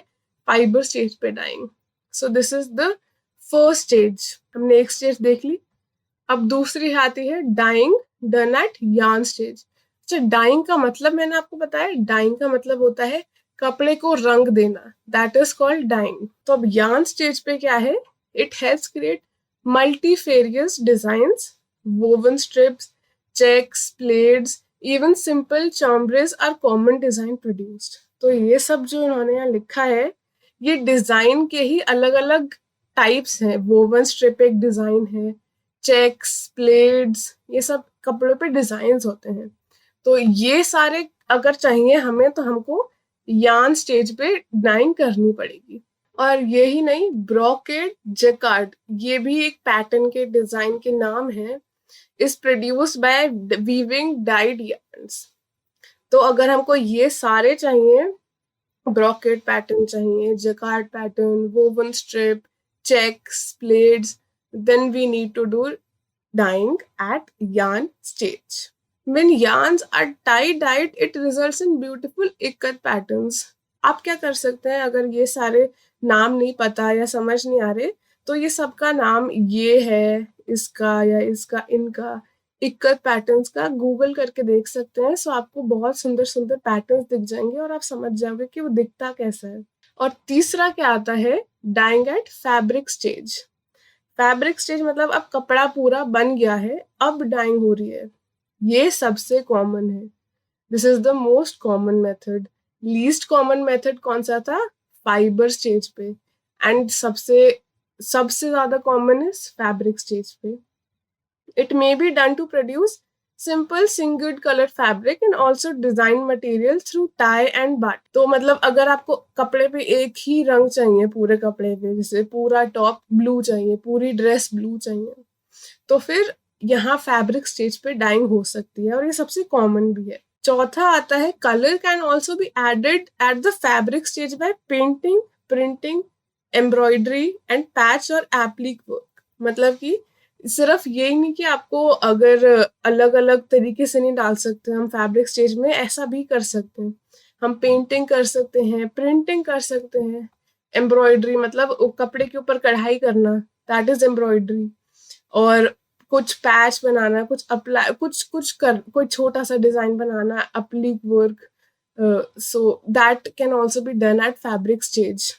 फाइबर स्टेज पे dyeing. So this is the first stage. हमने एक स्टेज देख ली। अब दूसरी आती है dyeing done at yarn stage. अच्छा, डाइंग का मतलब मैंने आपको बताया, डाइंग का मतलब होता है कपड़े को रंग देना, दैट इज कॉल्ड डाइंग। तो अब यार्न स्टेज पे क्या है, it helps create multifarious designs, woven strips, checks, plaids, even simple chambres are common design produced। तो ये सब जो इन्होंने यहाँ लिखा है, ये डिजाइन के ही अलग अलग टाइप्स हैं। वोवन स्ट्रिप एक डिजाइन है, चेक्स, प्लेड्स, ये सब कपड़े पे डिजाइन होते हैं। तो ये सारे अगर चाहिए हमें तो हमको यार्न स्टेज पे डाइंग करनी पड़ेगी। और यही नहीं, ब्रोकेड, जेकार्ड, ये भी एक पैटर्न के डिजाइन के नाम है, is produced by weaving dyed yarns। तो अगर हमको ये सारे चाहिए, ब्रोकेड पैटर्न चाहिए, jacquard pattern, woven strip, checks, plates, then we need to do dyeing at yarn stage। When yarns are tie-dyed, it results in beautiful ikat patterns। आप क्या कर सकते हैं, अगर ये सारे नाम नहीं पता या समझ नहीं आ रहे, तो ये सबका नाम ये है, इसका या इसका, इनका, इक्कत पैटर्न्स का गूगल करके देख सकते हैं। सो आपको बहुत सुंदर सुंदर पैटर्न्स दिख जाएंगे और आप समझ जाओगे कि वो दिखता कैसा है। और तीसरा क्या आता है, dyeing at fabric stage. Fabric stage मतलब अब कपड़ा पूरा बन गया है, अब डाइंग हो रही है। ये सबसे कॉमन है, this is the most common method. Least common method कौन सा था, फाइबर स्टेज पे, एंड सबसे सबसे ज्यादा कॉमन इज फैब्रिक स्टेज पे। It may be done to produce simple single colour fabric and also design material through tie and but. तो मतलब अगर आपको कपड़े पे एक ही रंग चाहिए, पूरे कपड़े पे, जैसे पूरा टॉप ब्लू चाहिए, पूरी ड्रेस ब्लू चाहिए, तो फिर यहाँ फैब्रिक स्टेज पे डाइंग हो सकती है, और ये सबसे कॉमन भी है। चौथा आता है, colour can also be added at the fabric stage by painting, printing, embroidery and patch और एप्लिक वर्क। मतलब कि सिर्फ यही नहीं कि आपको अगर अलग अलग तरीके से नहीं डाल सकते हम फैब्रिक स्टेज में, ऐसा भी कर सकते हैं। हम पेंटिंग कर सकते हैं, प्रिंटिंग कर सकते हैं, एम्ब्रॉयडरी मतलब कपड़े के ऊपर कढ़ाई करना, दैट इज एम्ब्रॉयडरी, और कुछ पैच बनाना, कुछ अप्लाई, कोई छोटा सा डिजाइन बनाना, applique work, so that can also be done at fabric stage।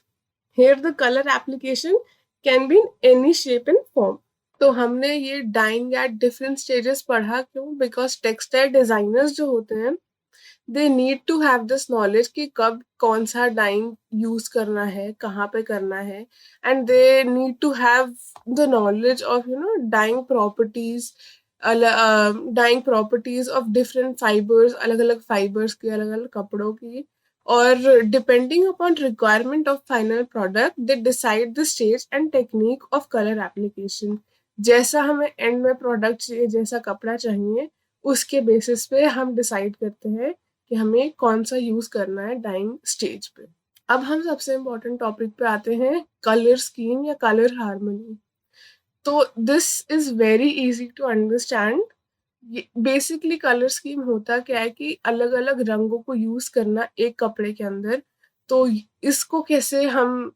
Here the color application can be in any shape and form। तो हमने ये डाइंग एट डिफरेंट स्टेजेस पढ़ा क्यों, बिकॉज टेक्सटाइल डिजाइनर्स जो होते हैं, they need to have this knowledge कि कब कौन सा डाइंग यूज करना है, कहाँ पे करना है, and they need to have the knowledge of dyeing properties, dyeing properties of different fibres, अलग अलग फाइबर्स की, अलग अलग कपड़ों की, और depending upon requirement of final product they decide the stage and technique of colour application. जैसा हमें एंड में प्रोडक्ट चाहिए, जैसा कपड़ा चाहिए, उसके बेसिस पे हम डिसाइड करते हैं कि हमें कौन सा यूज करना है डाइंग स्टेज पे। अब हम सबसे इम्पोर्टेंट टॉपिक पे आते हैं, कलर स्कीम या कलर हार्मनी। तो this is very easy to understand. Basically colour scheme होता क्या है कि अलग अलग रंगों को यूज करना एक कपड़े के अंदर। तो इसको कैसे हम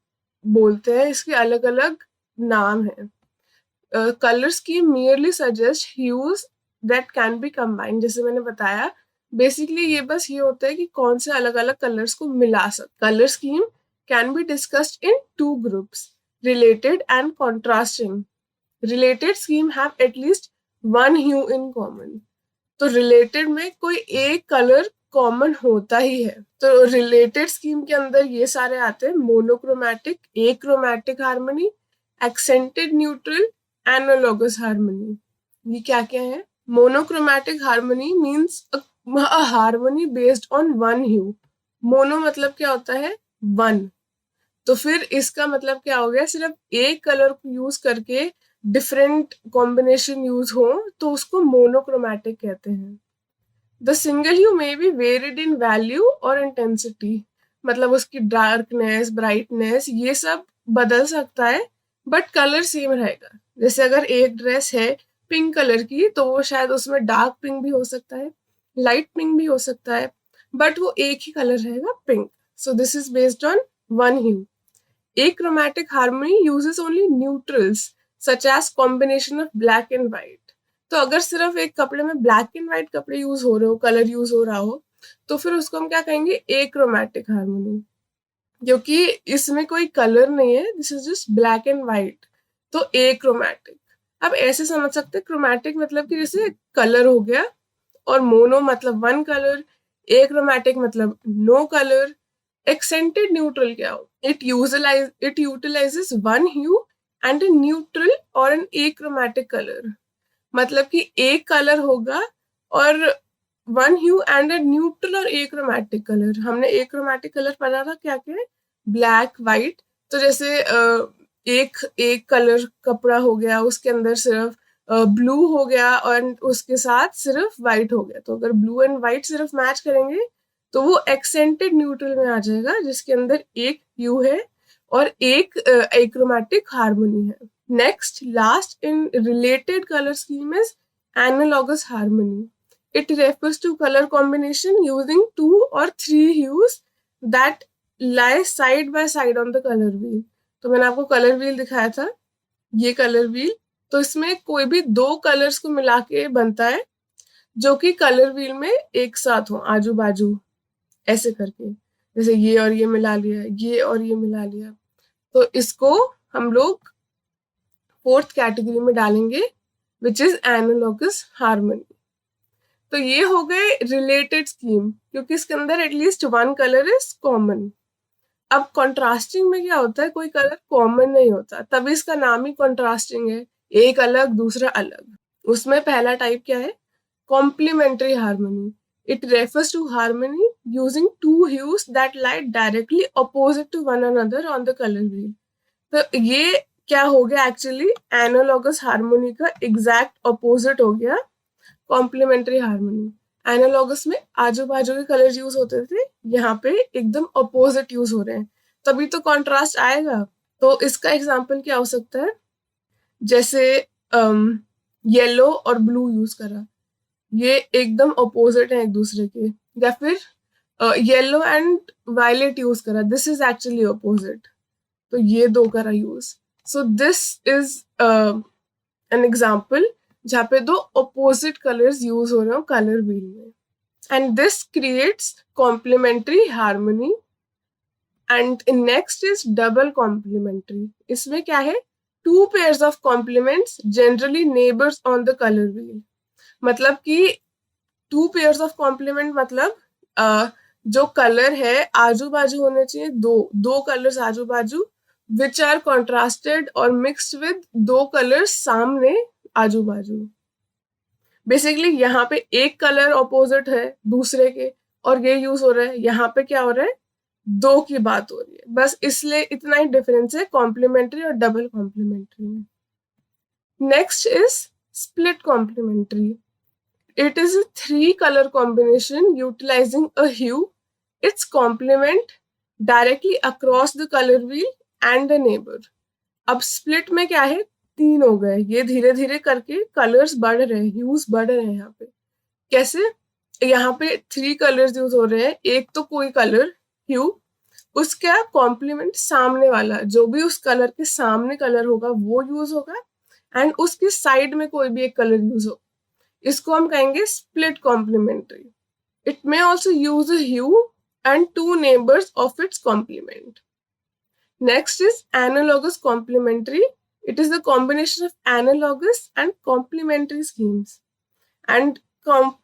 बोलते हैं, इसके अलग अलग नाम है। Colour scheme merely suggest hues that can be combined। जैसे मैंने बताया, बेसिकली ये बस ये होता है कि कौन से अलग अलग कलर्स को मिला सकते। Colour scheme can be discussed in 2 groups, related and contrasting. Related scheme have at least 1 hue in common. तो रिलेटेड में कोई एक कलर कॉमन होता ही है। तो रिलेटेड स्कीम के अंदर ये सारे आते हैं, monochromatic, achromatic harmony, accented neutral, analogous harmony. ये क्या क्या है? Monochromatic harmony means a harmony based on 1 hue. Mono मतलब क्या होता है? 1। तो फिर इसका मतलब क्या हो गया, सिर्फ एक कलर को यूज करके डिफरेंट कॉम्बिनेशन यूज हो तो उसको मोनोक्रोमैटिक कहते हैं। The single hue may be varied in value और इंटेंसिटी, मतलब उसकी डार्कनेस, ब्राइटनेस, ये सब बदल सकता है, बट कलर सेम रहेगा। जैसे अगर एक ड्रेस है पिंक कलर की, तो वो शायद उसमें डार्क पिंक भी हो सकता है, लाइट पिंक भी हो सकता है, बट वो एक ही कलर रहेगा, pink. So this is based on 1 hue. Achromatic harmony uses only neutrals such as combination of black and white। तो अगर सिर्फ एक कपड़े में ब्लैक एंड व्हाइट कपड़े यूज हो रहे हो, कलर यूज हो रहा हो, तो फिर उसको हम क्या कहेंगे, एक्रोमैटिक हार्मोनी, क्योंकि इसमें कोई कलर नहीं है, this is just black and white, तो एक्रोमैटिक। अब ऐसे समझ सकते हैं, क्रोमैटिक मतलब कि जैसे कलर हो गया, और मोनो मतलब वन कलर, एक्रोमैटिक मतलब नो कलर। एक्सेंटेड न्यूट्रल क्या हो, it utilises one hue and a neutral और एन एक्रोमैटिक कलर, मतलब कि एक कलर होगा और one hue and a neutral और एक्रोमैटिक कलर। हमने एक्रोमैटिक कलर पढ़ा था क्या क्या, ब्लैक व्हाइट। तो जैसे एक एक कलर कपड़ा हो गया, उसके अंदर सिर्फ ब्लू हो गया और उसके साथ सिर्फ व्हाइट हो गया, तो अगर ब्लू एंड व्हाइट सिर्फ मैच करेंगे तो वो एक्सेंटेड न्यूट्रल में आ जाएगा, जिसके अंदर एक ह्यू है और एक एक्रोमैटिक हार्मोनी है। Next, last in related color scheme is analogous harmony. It refers to color combination using two or three hues that lie side by side on the color wheel. तो मैंने आपको कलर व्हील दिखाया था, ये कलर व्हील, तो इसमें कोई भी दो कलर्स को मिला के बनता है जो कि कलर व्हील में एक साथ हो, आजू बाजू ऐसे करके, जैसे ये और ये मिला लिया, ये और ये मिला लिया, तो इसको हम लोग फोर्थ कैटेगरी में डालेंगे, विच इज एनालॉगस हार्मनी। तो ये हो गए रिलेटेड स्कीम, क्योंकि इसके अंदर at least one colour is common. अब कॉन्ट्रास्टिंग में क्या होता है, कोई कलर कॉमन नहीं होता, तभी इसका नाम ही कॉन्ट्रास्टिंग है, एक अलग दूसरा अलग। उसमें पहला टाइप क्या है, complementary harmony. It refers to harmony using two hues that lie directly opposite to one another on the colour wheel. तो ये क्या हो गया, एक्चुअली एनालॉगस हार्मोनी का एग्जैक्ट अपोजिट हो गया कॉम्प्लीमेंट्री हार्मोनी। एनालॉगस में आजू बाजू के कलर यूज होते थे, यहाँ पे एकदम अपोजिट यूज हो रहे हैं, तभी तो कॉन्ट्रास्ट आएगा। तो इसका एग्जाम्पल क्या हो सकता है, जैसे येलो और ब्लू यूज करा, ये एकदम अपोजिट है एक दूसरे के, या फिर येलो एंड वायलेट यूज करा, दिस इज एक्चुअली अपोजिट, तो ये दो करा use. So this is an example जहाँ पे दो अपोजिट कलर्स यूज हो रहे हो कलर व्हील में, and this creates complementary harmony. And next is double complementary. इसमें क्या है, two pairs of complements generally neighbours on the colour wheel, मतलब कि टू पेयर्स ऑफ कॉम्प्लीमेंट मतलब जो कलर है आजू बाजू होने चाहिए, दो दो कलर्स आजू बाजू, विच आर कॉन्ट्रास्टेड और मिक्सड विद दो कलर्स सामने आजू बाजू। बेसिकली यहाँ पे एक कलर ऑपोजिट है दूसरे के और ये यूज हो रहा है, यहाँ पे क्या हो रहा है, दो की बात हो रही है, बस इसलिए इतना ही डिफरेंस है कॉम्प्लीमेंट्री और डबल कॉम्प्लीमेंट्री में। Next is split complementary. It is a three color combination utilizing a hue, its complement directly across the color wheel and a neighbor. अब split में क्या है, तीन हो गए, ये धीरे धीरे करके कलर्स बढ़ रहे हैं, ह्यूज बढ़ रहे हैं। यहाँ पे कैसे, यहाँ पे थ्री कलर्स यूज हो रहे हैं, एक तो कोई कलर ह्यू, उसका कॉम्प्लीमेंट सामने वाला, जो भी उस कलर के सामने कलर होगा वो यूज होगा, एंड उसके साइड में कोई भी एक कलर यूज हो, इसको हम कहेंगे split complementary. It may also use a hue and two neighbours of its complement. Next is analogous complementary. It is the combination of analogous and complementary schemes and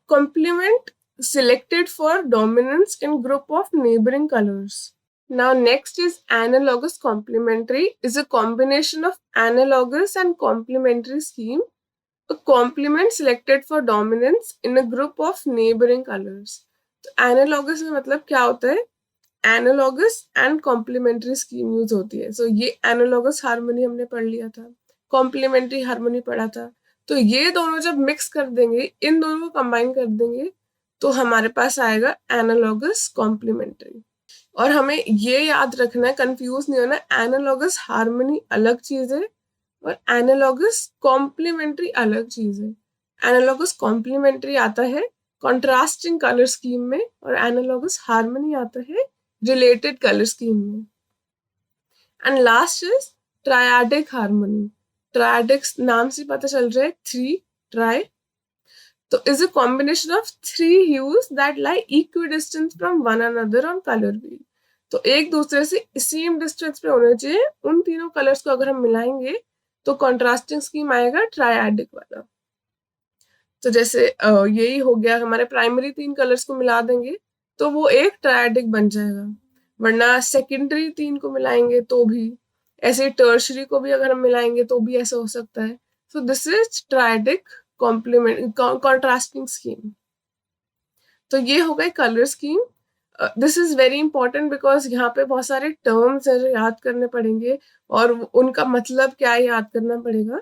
complement selected for dominance in group of neighboring colors. Now next is analogous complementary, is a combination of analogous and complementary scheme, a complement selected for dominance in a group of neighboring colors. तो एनालॉगस में मतलब क्या होता है, analogous and complementary scheme use होती है। सो ये एनालॉगस हार्मोनी हमने पढ़ लिया था, कॉम्प्लीमेंट्री हार्मोनी पढ़ा था, तो ये दोनों जब मिक्स कर देंगे, इन दोनों को कंबाइन कर देंगे, तो हमारे पास आएगा एनालॉगस कॉम्प्लीमेंट्री। और हमें ये याद रखना है, कंफ्यूज नहीं होना, एनालॉगस हार्मोनी अलग चीज है और एनालॉगस कॉम्प्लीमेंट्री अलग चीज है। एनालॉगस कॉम्प्लीमेंट्री आता है कॉन्ट्रास्टिंग कलर स्कीम में, और एनालॉगस हार्मनी आता है रिलेटेड कलर स्कीम में। And last is triadic harmony. Triadic नाम से पता चल रहा है थ्री, ट्राई, तो is a combination of three huge that lie equidistance from one another on colour wheel. तो एक दूसरे से सेम डिस्टेंस पे होने चाहिए उन तीनों कलर्स को अगर हम मिलाएंगे तो कॉन्ट्रास्टिंग स्कीम आएगा ट्रायडिक वाला। तो जैसे यही हो गया, हमारे प्राइमरी तीन कलर्स को मिला देंगे तो वो एक ट्रायडिक बन जाएगा, वरना सेकेंडरी तीन को मिलाएंगे तो भी, ऐसे टर्शरी को भी अगर हम मिलाएंगे तो भी ऐसा हो सकता है। So this is triadic complement contrasting scheme. तो ये हो गए colour scheme. This is very important because यहाँ पे बहुत सारे टर्म्स है जो याद करने पड़ेंगे और उनका मतलब क्या है याद करना पड़ेगा।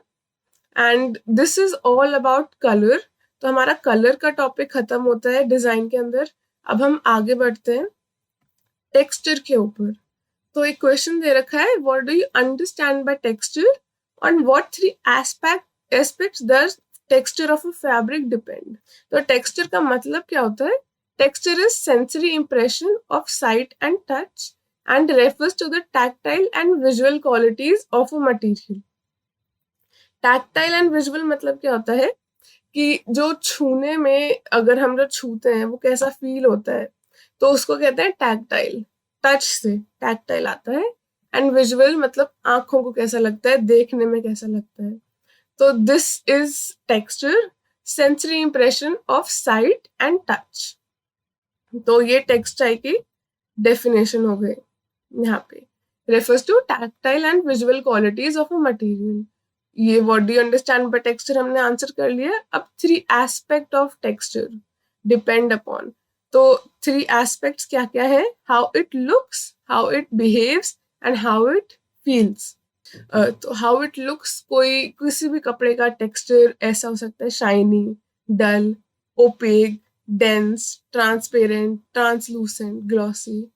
And this is all about colour. तो हमारा कलर का टॉपिक खत्म होता है डिजाइन के अंदर। अब हम आगे बढ़ते हैं टेक्सचर के ऊपर। तो एक क्वेश्चन दे रखा है, what do you understand by texture on what three aspects does texture of a fabric depend. तो टेक्सचर का मतलब क्या होता है? Texture is sensory impression of sight and touch and refers to the tactile and visual qualities of a material. Tactile and visual मतलब क्या होता है कि जो छूने में, अगर हम जो छूते हैं वो कैसा फील होता है, तो उसको कहते हैं टैक्टाइल। टच से टैक्टाइल आता है। एंड विजुअल मतलब आंखों को कैसा लगता है, देखने में कैसा लगता है। तो this is texture, sensory impression of sight and touch. तो ये टेक्सटाइल की डेफिनेशन हो गई यहाँ पे। Refers to tactile and visual qualities of a material. ये what do you understand by texture हमने आंसर कर लिया। अब three aspect of texture depend upon. तो थ्री एस्पेक्ट्स क्या क्या है? How it looks, how it behaves and how it feels. तो हाउ इट लुक्स, कोई किसी भी कपड़े का टेक्सचर ऐसा हो सकता है shiny, dull, opaque, dense, transparent, translucent, glossy.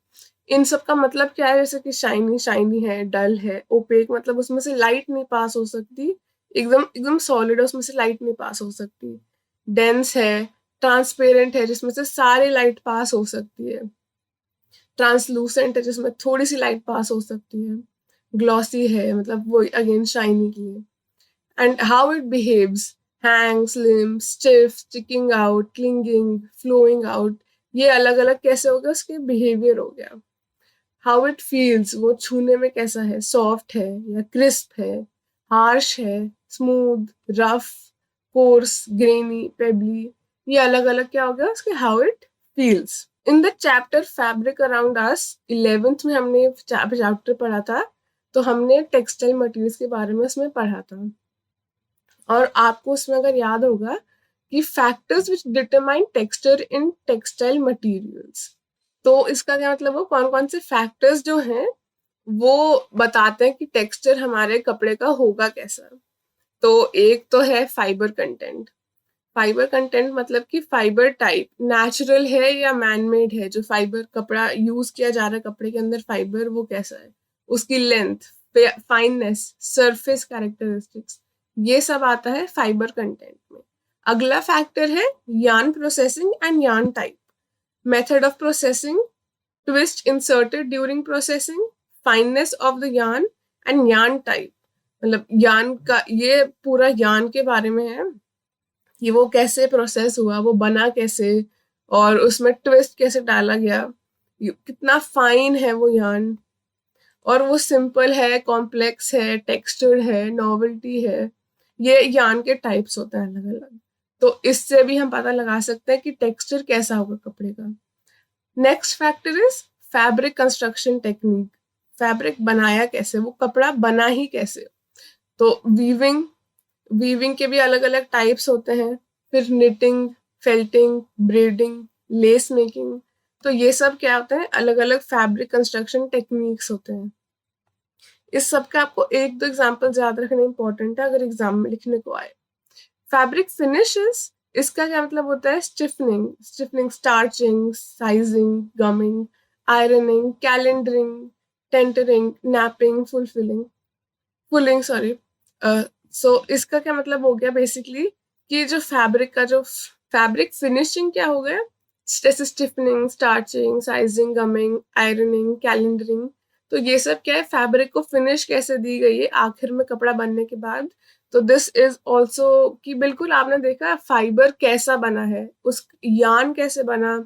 इन सब का मतलब क्या है? जैसे कि शाइनी शाइनी है, डल है, ओपेक मतलब उसमें से लाइट नहीं पास हो सकती, एकदम एकदम सॉलिड है, उसमें से लाइट नहीं पास हो सकती। डेंस है, ट्रांसपेरेंट है जिसमें से सारी लाइट पास हो सकती है। ट्रांसलूसेंट है जिसमें थोड़ी सी लाइट पास हो सकती है। ग्लॉसी है मतलब वो अगेन शाइनी की है। And how it behaves, hang, slim, stiff, sticking out, clinging, flowing out, ये अलग अलग कैसे हो गया, उसके बिहेवियर हो गया। हाउ इट फील्स, वो छूने में कैसा है, सॉफ्ट है या क्रिस्प है, हार्श है, स्मूथ, रफ, कोर्स, ग्रेनी, पेबली, ये अलग अलग क्या हो गया उसके how it feels. In the chapter fabric around us 11th में हमने चैप्टर पढ़ा था, तो हमने टेक्सटाइल मटेरियल्स के बारे में उसमें पढ़ा था। और आपको उसमें अगर याद होगा कि factors which determine texture in textile materials, तो इसका क्या मतलब, वो कौन कौन से फैक्टर्स जो हैं वो बताते हैं कि टेक्सचर हमारे कपड़े का होगा कैसा। तो एक तो है फाइबर कंटेंट। फाइबर कंटेंट मतलब कि फाइबर टाइप नेचुरल है या मैनमेड है, जो फाइबर कपड़ा यूज किया जा रहा है कपड़े के अंदर फाइबर वो कैसा है, उसकी लेंथ, फाइननेस, सरफेस कैरेक्टरिस्टिक्स, ये सब आता है फाइबर कंटेंट में। अगला फैक्टर है yarn processing and yarn type, method of processing, twist inserted during processing, fineness of the yarn and yarn type. मतलब यार्न का, ये पूरा यार्न के बारे में है कि वो कैसे प्रोसेस हुआ, वो बना कैसे, और उसमें ट्विस्ट कैसे डाला गया, कितना फाइन है वो यार्न, और वो सिंपल है, कॉम्प्लेक्स है, टेक्सचर्ड है, नॉवेल्टी है। ये यार्न के टाइप्स होते हैं अलग अलग। तो इससे भी हम पता लगा सकते हैं कि टेक्सचर कैसा होगा कपड़े का। Next factor is fabric construction technique. Fabric बनाया कैसे, वो कपड़ा बना ही कैसे। तो वीविंग, वीविंग के भी अलग अलग टाइप्स होते हैं। फिर knitting, felting, braiding, less making. तो ये सब क्या होते हैं, अलग अलग फैब्रिक कंस्ट्रक्शन टेक्निक्स होते हैं। इस सब का आपको एक दो एग्जांपल याद रखने इंपॉर्टेंट है अगर एग्जाम में लिखने को आए। फैब्रिक फिनिशेस, इसका क्या मतलब होता है, stiffening, stiffening, starching, sizing, gumming, ironing, calendering, tentering, napping, fulling sorry. So इसका क्या मतलब हो गया बेसिकली कि जो फैब्रिक का जो फैब्रिक फिनिशिंग क्या हो गया, जैसे stiffening, starching, sizing, gumming, ironing, calendering. तो ये सब क्या है, फैब्रिक को फिनिश कैसे दी गई है आखिर में कपड़ा बनने के बाद। तो दिस इज ऑल्सो कि बिल्कुल आपने देखा फाइबर कैसा बना है, उस यान कैसे बना,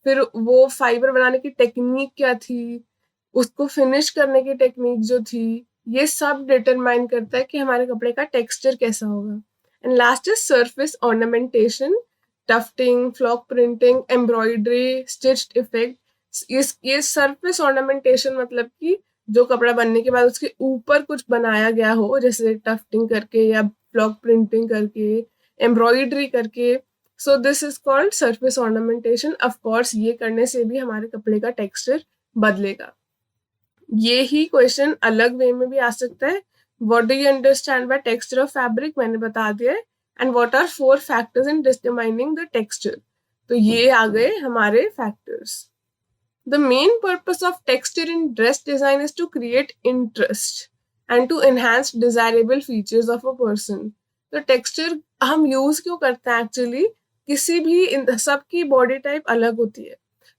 फिर वो फाइबर बनाने की टेक्निक क्या थी, उसको फिनिश करने की टेक्निक जो थी, ये सब डिटरमाइन करता है कि हमारे कपड़े का टेक्सचर कैसा होगा। And last is surface ornamentation, tufting, flock printing, embroidery, stitched effect. ये सरफेस ऑर्नामेंटेशन मतलब कि जो कपड़ा बनने के बाद उसके ऊपर कुछ बनाया गया हो, जैसे टफ्टिंग करके या ब्लॉक प्रिंटिंग करके, एम्ब्रॉयडरी करके। सो this is called surface ornamentation. Of course ये करने से भी हमारे कपड़े का टेक्सचर बदलेगा। ये ही क्वेश्चन अलग वे में भी आ सकता है, what do you understand by texture of fabric, मैंने बता दिया है। And what are 4 factors in determining the texture. तो ये आ गए हमारे factors. The main purpose of texture in dress design is to create interest and to enhance desirable features of a person. तो टेक्सचर हम यूज क्यों करते हैं एक्चुअली, किसी भी सबकी बॉडी टाइप अलग होती है,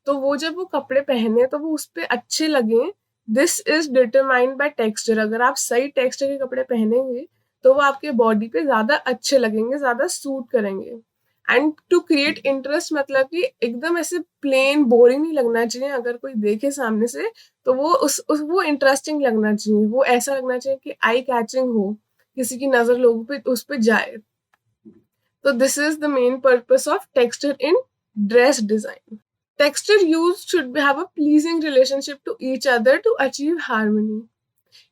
तो वो जब वो कपड़े पहने तो वो उस पर अच्छे लगे। This is determined by texture. अगर आप सही टेक्सचर के कपड़े पहनेंगे तो वो आपके बॉडी पे ज्यादा अच्छे लगेंगे, ज्यादा सूट करेंगे। एंड टू क्रिएट इंटरेस्ट मतलब कि एकदम ऐसे प्लेन बोरिंग नहीं लगना चाहिए, अगर कोई देखे सामने से तो वो वो इंटरेस्टिंग लगना चाहिए, वो ऐसा लगना चाहिए कि आई कैचिंग हो, किसी की नजर लोगों पे उस पे जाए। तो this is the main purpose of texture in dress design. Texture used should have a pleasing relationship to each other to achieve harmony.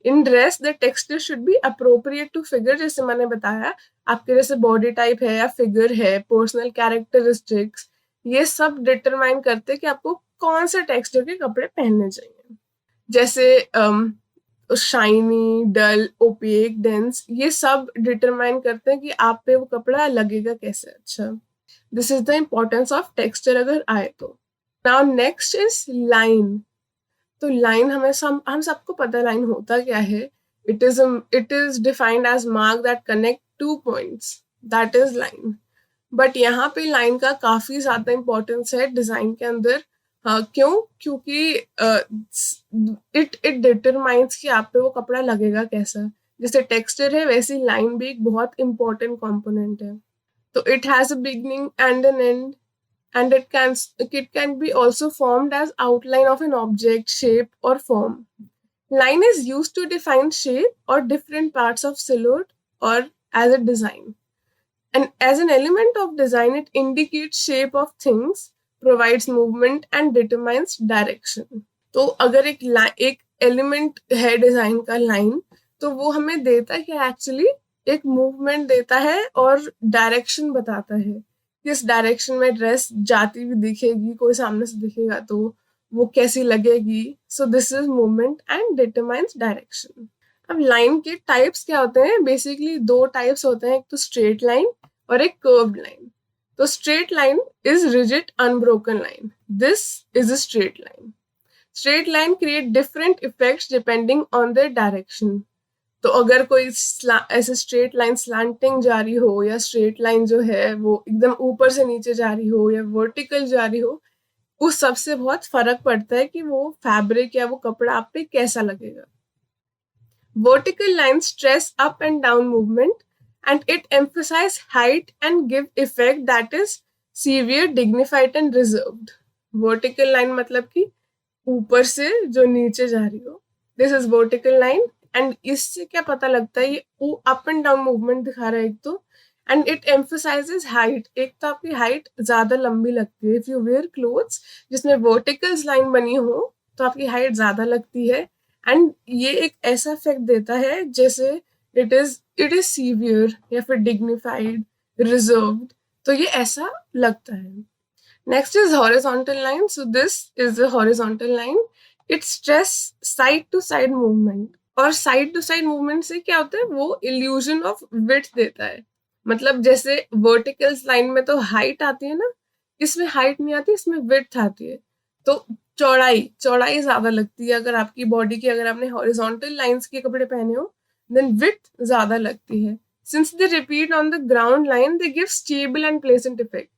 In dress, the texture should be appropriate to figure, जैसे मैंने बताया आपके जैसे बॉडी टाइप है या फिगर है, पर्सनल कैरेक्टरिस्टिक्स, ये सब डिटरमाइन करते हैं कि आपको कौन से टेक्सचर के कपड़े पहनने चाहिए। जैसे शाइनी, डल, ओपेक, डेंस, ये सब डिटरमाइन करते हैं कि आप पे वो कपड़ा लगेगा कैसे अच्छा। This is the importance of texture अगर आए तो। Now next is line. तो लाइन हम सबको पता है लाइन होता क्या है। It is defined as mark that connect two points, that is line. But यहाँ पे लाइन का काफी ज्यादा इंपॉर्टेंस है डिजाइन के अंदर। क्यों? क्योंकि इट इट डिटरमाइंस कि आप पे वो कपड़ा लगेगा कैसा। जैसे टेक्सचर है वैसी लाइन भी एक बहुत इंपॉर्टेंट कंपोनेंट है। तो it has a beginning and an end, and it can be also formed as outline of an object, shape or form. Line is used to define shape or different parts of silhouette or as a design. And as an element of design, it indicates shape of things, provides movement and determines direction. तो अगर एक एलिमेंट है डिजाइन का लाइन, तो वो हमें देता है कि एक्चुअली एक मूवमेंट देता है और डायरेक्शन बताता है, किस डायरेक्शन में ड्रेस जाती हुई दिखेगी, कोई सामने से दिखेगा तो वो कैसी लगेगी। सो this is movement and determines direction. अब लाइन के टाइप्स क्या होते हैं, बेसिकली 2 टाइप्स होते हैं, एक तो स्ट्रेट लाइन और एक कर्व्ड लाइन। तो straight line is rigid unbroken line, this is a straight line. Straight line create different effects depending on their direction. तो अगर कोई ऐसे स्ट्रेट लाइन स्लैंटिंग जा रही हो, या स्ट्रेट लाइन जो है वो एकदम ऊपर से नीचे जा रही हो, या वर्टिकल जा रही हो, उस सबसे बहुत फर्क पड़ता है कि वो फैब्रिक या वो कपड़ा आप पे कैसा लगेगा। Vertical line stress up and down movement and it emphasize height and give effect that is severe, dignified and reserved. Vertical line मतलब कि ऊपर से जो नीचे जा रही हो, this is vertical line. And इससे क्या पता लगता है, ये अप एंड डाउन मूवमेंट दिखा रहा है एक तो। एंड इट एम्फसाइजेस हाइट, एक तो आपकी हाइट ज्यादा लंबी लगती है। इफ यू वेयर क्लोथ्स जिसमें वर्टिकल्स लाइन बनी हो तो आपकी हाइट ज्यादा लगती है। एंड ये एक ऐसा इफेक्ट देता है जैसे इट इज सीवियर या फिर डिग्निफाइड, रिजर्व्ड, तो ये ऐसा लगता है। Next is horizontal line. So this is the horizontal line. It stress side to side movement. और साइड टू साइड मूवमेंट से क्या होता है, वो इल्यूजन ऑफ विड्थ देता है। मतलब जैसे वर्टिकल्स लाइन में तो हाइट आती है ना, इसमें हाइट नहीं आती, इसमें विड्थ आती है। तो चौड़ाई चौड़ाई ज्यादा लगती है अगर आपकी बॉडी की, अगर आपने हॉरिजॉन्टल लाइंस के कपड़े पहने हो, देन विड्थ ज्यादा लगती है। Since they repeat on the ground line, they give stable and pleasant effect.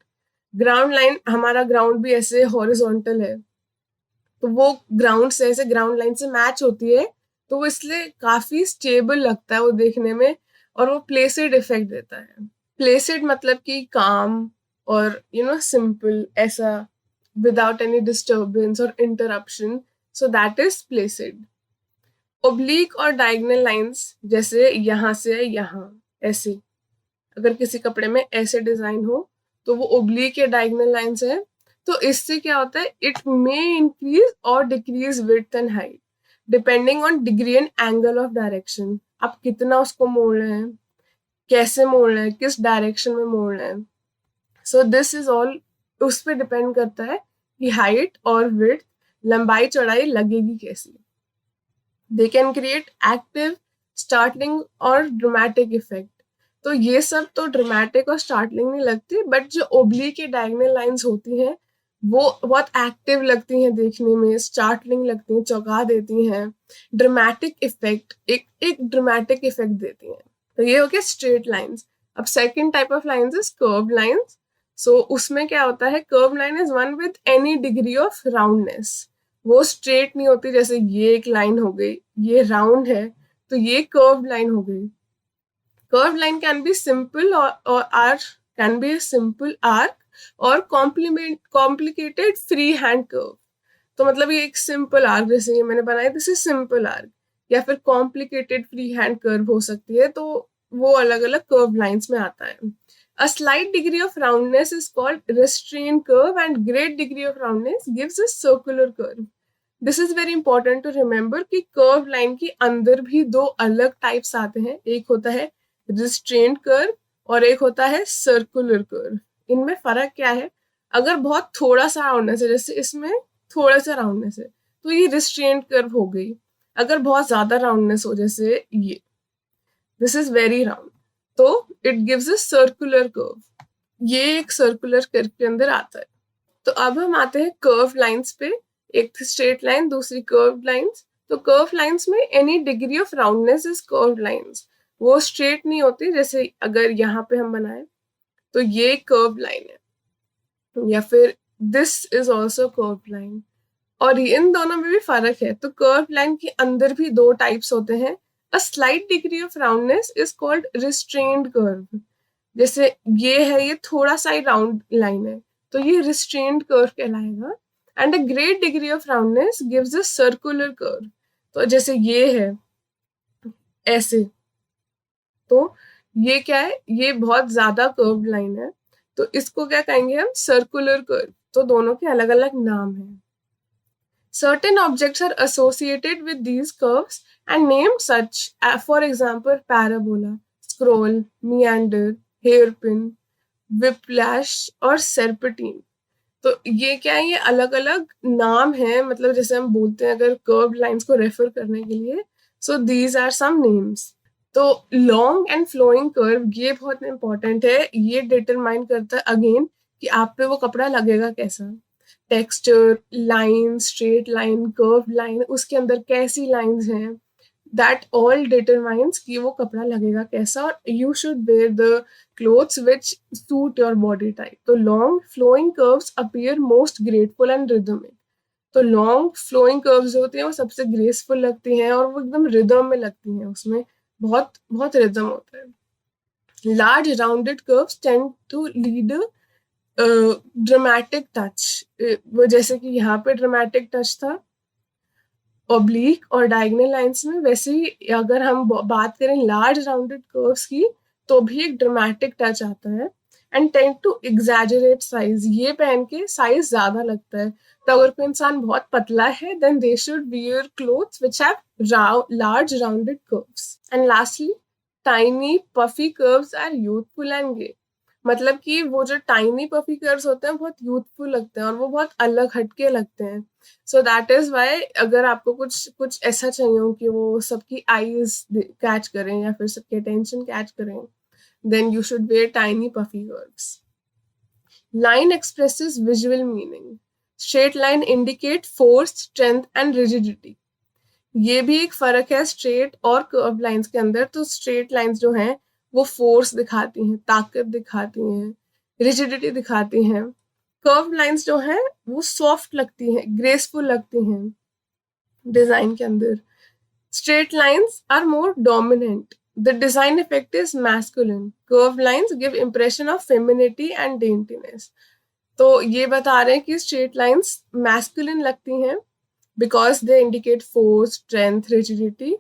Ground line, हमारा ग्राउंड भी ऐसे हॉरिजॉन्टल है, तो वो ग्राउंड से ऐसे ग्राउंड लाइन से मैच होती है, तो वो इसलिए काफी स्टेबल लगता है वो देखने में, और वो प्लेसिड इफेक्ट देता है। प्लेसिड मतलब कि काम और सिंपल ऐसा, विदाउट एनी डिस्टर्बेंस और interruption, so that is Placid. Oblique और डायगोनल लाइंस, जैसे यहाँ से यहाँ ऐसे, अगर किसी कपड़े में ऐसे डिजाइन हो तो वो ओब्लिक या डायगोनल लाइंस है। तो इससे क्या होता है, इट मे इंक्रीज और decrease width and height depending on degree and angle of direction. आप कितना उसको मोड़ रहे हैं, कैसे मोड़ रहे हैं, किस डायरेक्शन में मोड़ रहे हैं। सो दिस इज ऑल उस पर डिपेंड करता है कि हाइट और विड्थ, लंबाई चौड़ाई लगेगी कैसी। They can create active, startling और ड्रामेटिक इफेक्ट। तो ये सब तो ड्रामेटिक और स्टार्टलिंग नहीं लगती, बट जो ओब्लिक के डायगोनल लाइंस होती हैं वो बहुत एक्टिव लगती हैं देखने में, स्टार्टलिंग लगती हैं, चौंका देती हैं, ड्रामेटिक इफेक्ट, एक एक ड्रामेटिक इफेक्ट देती हैं। तो ये हो गया स्ट्रेट लाइंस। अब second type of lines is curve lines. So उसमें क्या होता है, curve line is one with any degree of roundness. वो स्ट्रेट नहीं होती, जैसे ये एक लाइन हो गई, ये राउंड है तो ये कर्व लाइन हो गई। Curved line can be simple or arc, can be a simple arc or complicated freehand curve. तो मतलब ये एक सिंपल आर्क जैसे ये मैंने बनाया, दिस इज सिंपल आर्क, या फिर कॉम्प्लिकेटेड फ्री हैंड कर्व हो सकती है, तो वो अलग अलग कर्व लाइंस में आता है। A slight degree of roundness is called restrained curve and great degree of roundness gives a circular curve. This is very important to remember कि कर्व लाइन के अंदर भी दो अलग टाइप्स आते हैं, एक होता है रिस्ट्रेंट कर्व और एक होता है सर्कुलर कर्व। इनमें फर्क क्या है, अगर बहुत थोड़ा सा राउंडनेस है, जैसे इसमें थोड़ा सा राउंडनेस है तो ये रिस्ट्रेंट कर्व हो गई। अगर बहुत ज्यादा राउंडनेस हो, जैसे ये, दिस इज वेरी राउंड, तो it gives a circular curve. ये एक सर्कुलर कर्व के अंदर आता है। तो अब हम आते हैं कर्व लाइंस पे, एक स्ट्रेट लाइन, दूसरी कर्व लाइंस। तो कर्व लाइंस में any degree of roundness is curve lines, वो स्ट्रेट नहीं होती। जैसे अगर यहाँ पे हम बनाए तो ये कर्व लाइन है, या फिर this is also curve line, और इन दोनों में भी फर्क है। तो कर्व लाइन के अंदर भी दो टाइप्स होते हैं। A slight degree of roundness is called restrained curve. जैसे ये है, ये थोड़ा सा ही राउंड लाइन है तो ये रिस्ट्रेन्ड कर्व कहलाएगा। And a great degree of roundness gives a circular curve. तो जैसे ये है ऐसे, तो ये क्या है, ये बहुत ज्यादा कर्व लाइन है, तो इसको क्या कहेंगे हम, सर्कुलर कर्व। तो दोनों के अलग अलग नाम हैं। Certain objects are associated with these curves and named such, for example, parabola, scroll, meander, hairpin, whiplash और serpentine। तो ये क्या है, ये अलग अलग नाम है, मतलब जैसे हम बोलते हैं अगर कर्व लाइंस को रेफर करने के लिए, so these are some names. तो लॉन्ग एंड फ्लोइंग कर्व, ये बहुत इंपॉर्टेंट है, ये डिटरमाइन करता है अगेन कि आप पे वो कपड़ा लगेगा कैसा। Texture, line, straight line, curve line, उसके अंदर कैसी लाइंस हैं, दैट ऑल डिटरमाइंस कि वो कपड़ा लगेगा कैसा। और you should wear the clothes which suit your body type. तो long flowing curves appear most graceful and rhythmic. तो long flowing curves जो होती हैं वो सबसे ग्रेसफुल लगती हैं और वो एकदम रिदम में लगती हैं, उसमें बहुत बहुत रिदम होता है। Large rounded curves tend to lead a dramatic touch. वो जैसे कि यहाँ पे dramatic touch था ओब्लिक और डायगोनल लाइंस में, वैसे ही अगर हम बात करें लार्ज राउंडेड कर्व्स की तो भी एक ड्रामेटिक टच आता है। And tend to exaggerate size, ये पहन के साइज ज्यादा लगता है। तो अगर कोई इंसान बहुत पतला है then they should wear clothes which have large rounded curves. And lastly, tiny puffy curves are youthful and gay. मतलब कि वो जो टाइनी पफी कर्व्स होते हैं बहुत यूथफुल लगते हैं और वो बहुत अलग हटके लगते हैं। सो दैट इज वाई अगर आपको कुछ कुछ ऐसा चाहिए हो कि वो सबकी आईज कैच करें या फिर सबकी अटेंशन कैच करें, then you should wear tiny puffy curves. Line expresses visual meaning. Straight line indicate force, strength and rigidity. ये भी एक फर्क है स्ट्रेट और कर्व लाइंस के अंदर। तो स्ट्रेट लाइंस जो हैं वो फोर्स दिखाती हैं, ताकत दिखाती हैं, रिजिडिटी दिखाती हैं। कर्व लाइंस जो है वो सॉफ्ट लगती हैं, ग्रेसफुल लगती हैं डिजाइन के अंदर. Straight lines are more dominant. The design effect is masculine. Curved lines give impression of femininity and daintiness. तो ये बता रहे हैं कि straight lines masculine लगती हैं because they indicate force, strength, rigidity,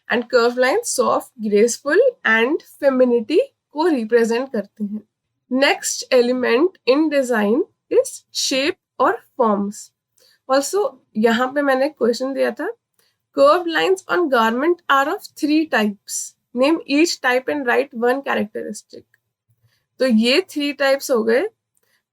and curved lines soft, graceful, and femininity को represent करते हैं. Next element in design is shape और forms. Also यहाँ पे मैंने क्वेश्चन दिया था. Curved lines on garment are of 3 types. Name each type and write one characteristic. तो ये 3 types हो गए.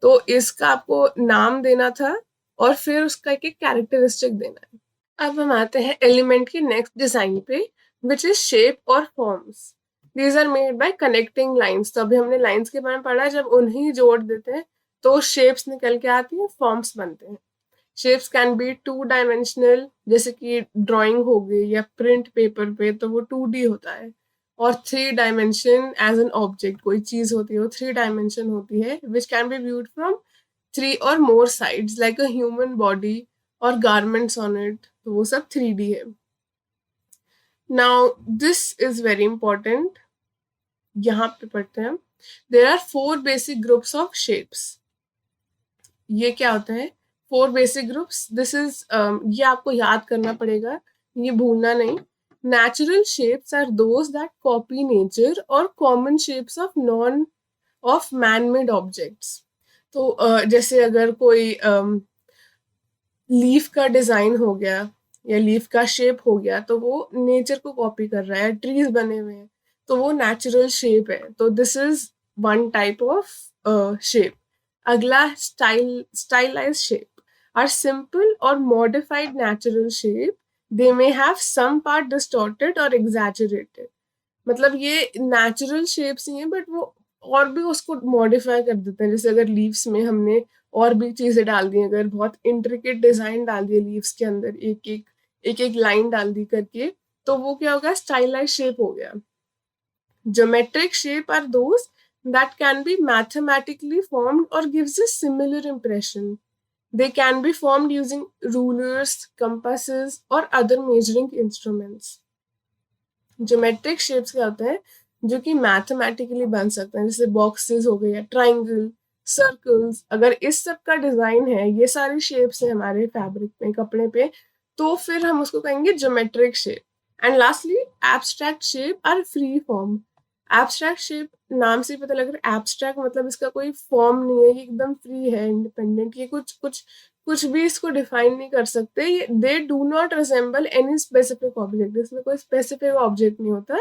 तो इसका आपको नाम देना था और फिर उसका एक कैरेक्टरिस्टिक देना है. अब हम आते हैं एलिमेंट की नेक्स्ट डिजाइन पे, विच इज शेप और forms. These are made by connecting lines. तो अभी हमने लाइंस के बारे में पढ़ा है, जब उन्हें जोड़ देते हैं तो शेप्स निकल के आती हैं, फॉर्म्स बनते हैं. शेप्स कैन बी 2 डायमेंशनल, जैसे कि ड्राइंग हो गई या प्रिंट पेपर पे तो वो 2D होता है. और 3 डायमेंशन एज एन ऑब्जेक्ट, कोई चीज होती है वो 3 डायमेंशन होती है, which can be viewed from 3 or more sides like a human body और गारमेंट्स ऑन इट. तो वो सब 3D है. Now this is very important. यहाँ पे पढ़ते हैं. There are 4 basic groups of shapes. ये क्या होता है? 4 बेसिक ग्रुप्स. दिस इज ये आपको याद करना पड़ेगा, ये भूलना नहीं. Natural shapes are those that copy nature or common shapes of man-made objects. तो जैसे अगर कोई लीफ का डिजाइन हो गया या लीफ का शेप हो गया तो वो नेचर को कॉपी कर रहा है. ट्रीज बने हुए हैं तो वो नेचुरल शेप है. तो this is one type of shape. अगला स्टाइलाइज शेप आर सिंपल और modified natural shape. They may have some part distorted और एग्जैजरेटेड. मतलब ये नेचुरल शेप्स ही हैं बट वो और भी उसको मॉडिफाई कर देते हैं. जैसे अगर लीव्स में हमने और भी चीजें डाल दी, अगर बहुत इंट्रिकेट डिजाइन डाल दिए लीव्स के अंदर, एक लाइन डाल दी करके, तो वो क्या होगा? स्टाइलाइज शेप हो गया. Geometric shape are those that can be mathematically formed or gives a similar impression. They can be formed using rulers, compasses, or other measuring instruments. Geometric shapes क्या होते हैं? जो कि मैथमेटिकली बन सकते हैं, जैसे बॉक्सेस हो गए या ट्राइंगल, सर्कल्स. अगर इस सब का डिजाइन है, ये सारी शेप्स है हमारे फैब्रिक पे, कपड़े पे, तो फिर हम उसको कहेंगे geometric shape. And lastly abstract shape are free form. Abstract shape नाम से पता लग रहा है एब्स्ट्रैक्ट मतलब इसका कोई फॉर्म नहीं है, ये एकदम फ्री है, इंडिपेंडेंट. ये कुछ भी इसको डिफाइन नहीं कर सकते. ये they do not resemble any specific object. इसमें कोई स्पेसिफिक ऑब्जेक्ट नहीं होता.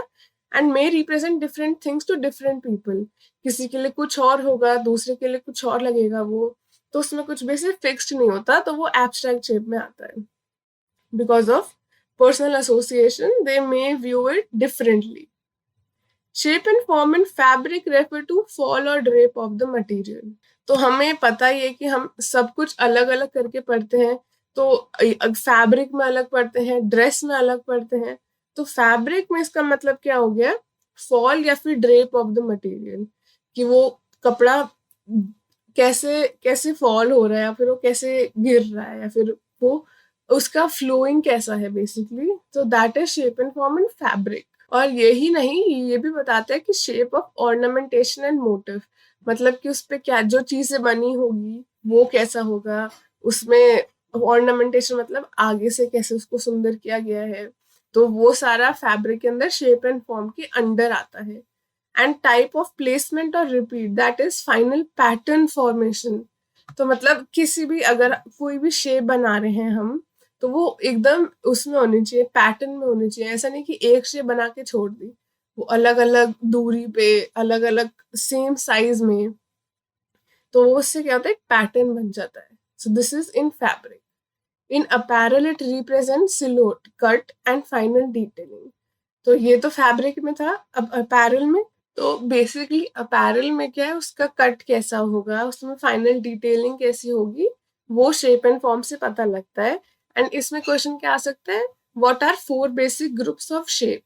And may represent different things to different people. किसी के लिए कुछ और होगा, दूसरे के लिए कुछ और लगेगा वो. तो उसमें कुछ बेसिक फिक्स्ड नहीं होता, तो वो एब्स्ट्रैक्ट शेप में आता है. Because of personal association they may view it differently. Shape and form in fabric refer to fall or drape of the material. तो हमें पता ही है कि हम सब कुछ अलग अलग करके पढ़ते हैं. तो फैब्रिक में अलग पढ़ते हैं, ड्रेस में अलग पढ़ते हैं. तो फैब्रिक में इसका मतलब क्या हो गया? फॉल या फिर ड्रेप ऑफ द मटेरियल, कि वो कपड़ा कैसे कैसे फॉल हो रहा है या फिर वो कैसे गिर रहा है या फिर वो उसका फ्लोइंग कैसा है बेसिकली. तो that is shape and form in fabric. और यही नहीं, ये भी बताता है कि shape of ornamentation and motive, मतलब कि उस पे क्या जो चीजें बनी होगी वो कैसा होगा. उसमें ऑर्नामेंटेशन मतलब आगे से कैसे उसको सुंदर किया गया है. तो वो सारा फैब्रिक के अंदर शेप एंड फॉर्म के अंडर आता है. एंड टाइप ऑफ प्लेसमेंट और repeat, that is final pattern formation. तो मतलब किसी भी अगर कोई भी शेप बना रहे हैं हम, तो वो एकदम उसमें होनी चाहिए, पैटर्न में होनी चाहिए. ऐसा नहीं कि एक शेप बना के छोड़ दी, वो अलग अलग दूरी पे, अलग अलग सेम साइज में. तो उससे क्या होता है? एक पैटर्न बन जाता है. So this is in fabric. In apparel it represent सिलोट, cut and final detailing. तो ये तो फैब्रिक में था. अब अपैरल में, तो बेसिकली अपैरल में क्या है? उसका कट कैसा होगा, उसमें फाइनल डिटेलिंग कैसी होगी, वो शेप एंड फॉर्म से पता लगता है. एंड इसमें क्वेश्चन क्या आ सकता है? What are 4 basic groups of shape?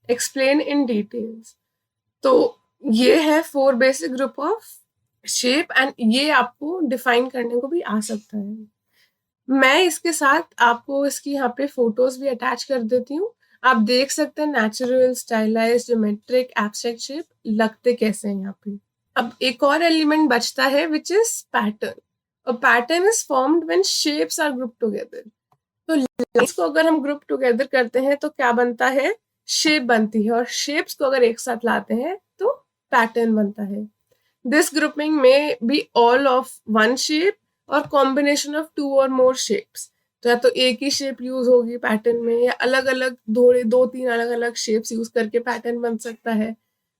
Explain in details. तो ये है 4 basic group of shape, and ये आपको डिफाइन करने को भी आ सकता है। मैं इसके साथ आपको इसकी यहाँ पे फोटोज भी अटैच कर देती हूँ। आप देख सकते हैं natural, stylised, geometric, abstract shape लगते कैसे हैं यहाँ पे। अब एक और एलिमेंट बचता है which is pattern. A pattern is formed when shapes are group together. तो लाइंस को अगर हम ग्रुप टुगेदर करते हैं तो क्या बनता है, शेप बनती है, और शेप्स को अगर एक साथ लाते हैं तो पैटर्न बनता है। दिस ग्रुपिंग में be all of one shape और कॉम्बिनेशन ऑफ टू और मोर शेप्स। तो या तो एक ही शेप यूज होगी पैटर्न में, या अलग अलग दो तीन अलग अलग शेप्स यूज करके पैटर्न बन सकता है।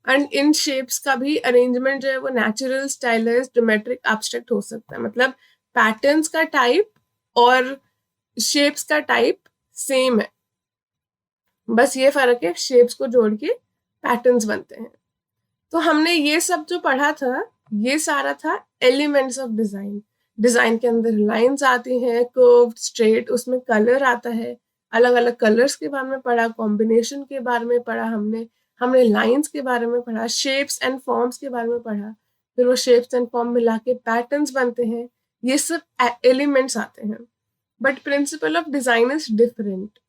एंड इन शेप्स का भी अरेंजमेंट जो है वो नेचुरल, स्टाइलाइज्ड, ज्योमेट्रिक, एब्स्ट्रैक्ट हो सकता है। मतलब पैटर्न्स का टाइप और शेप्स का टाइप सेम है, बस ये फर्क है शेप्स को जोड़ के पैटर्न्स बनते हैं। तो हमने ये सब जो पढ़ा था, ये सारा था एलिमेंट्स ऑफ डिजाइन। डिजाइन के अंदर लाइंस आती हैं, कर्व्ड, स्ट्रेट, उसमें कलर आता है, अलग अलग कलर्स के बारे में पढ़ा, कॉम्बिनेशन के बारे में पढ़ा हमने हमने लाइंस के बारे में पढ़ा, शेप्स एंड फॉर्म्स के बारे में पढ़ा। फिर वो शेप्स एंड फॉर्म मिला के पैटर्न्स बनते हैं। ये सब एलिमेंट्स आते हैं, but principle of design is different.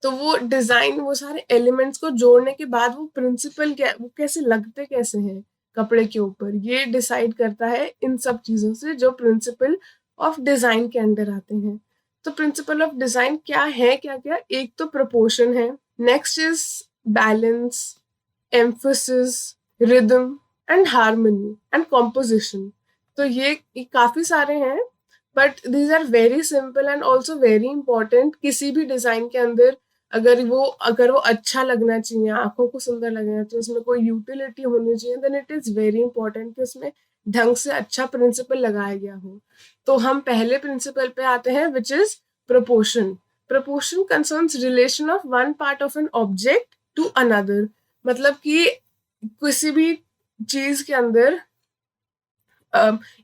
तो वो डिजाइन, वो सारे एलिमेंट्स को जोड़ने के बाद वो प्रिंसिपल क्या, वो कैसे लगते कैसे हैं कपड़े के ऊपर, ये डिसाइड करता है इन सब चीजों से जो प्रिंसिपल ऑफ डिजाइन के अंदर आते हैं। तो प्रिंसिपल ऑफ डिजाइन क्या है, क्या क्या, एक तो प्रोपोर्शन है, next is balance, emphasis, rhythm and harmony and composition. तो ये काफी सारे हैं, but these are very simple and also very important. किसी भी डिजाइन के अंदर अगर वो अच्छा लगना चाहिए, आंखों को सुंदर लगना चाहिए, उसमें कोई यूटिलिटी होनी चाहिए, then it is very important कि उसमें ढंग से अच्छा प्रिंसिपल लगाया गया हो। तो हम पहले प्रिंसिपल पे आते हैं which is proportion. Proportion concerns relation of one part of an object to another. मतलब कि किसी भी चीज के अंदर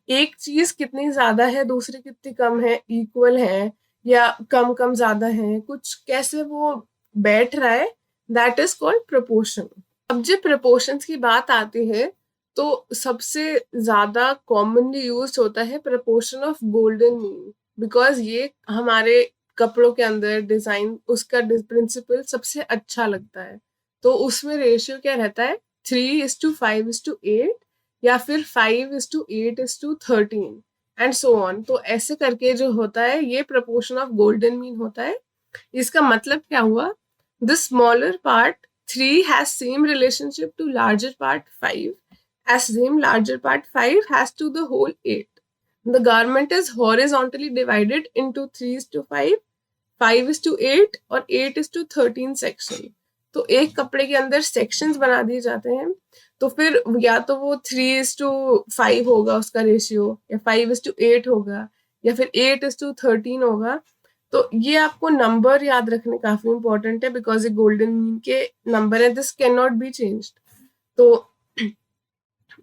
एक चीज कितनी ज्यादा है, दूसरी कितनी कम है, इक्वल है या कम कम ज्यादा है, कुछ कैसे वो बैठ रहा है, दैट इज कॉल्ड प्रोपोर्शन। अब जब प्रोपोर्शंस की बात आती है तो सबसे ज्यादा कॉमनली यूज होता है proportion of golden mean, because ये हमारे कपड़ों के अंदर डिजाइन, उसका प्रिंसिपल सबसे अच्छा लगता है। तो उसमें रेशियो क्या रहता है, 3:5:8, या फिर 5:8:13 एंड सो ऑन। तो ऐसे करके जो होता है ये प्रोपोर्शन ऑफ गोल्डन मीन होता है। इसका मतलब क्या हुआ, the smaller part 3 has same relationship to larger part 5 as same larger part 5 has to the whole 8. The garment is horizontally divided into 3:5, 5:8 और 8:13 सेक्शन। तो एक कपड़े के अंदर सेक्शंस बना दिए जाते हैं, तो फिर या तो वो 3:5 होगा उसका रेशियो, या 5:8 होगा, या फिर 8:13 होगा। तो ये आपको नंबर याद रखने काफी इंपॉर्टेंट है, बिकॉज ये गोल्डन मीन के नंबर है, this can not be changed. तो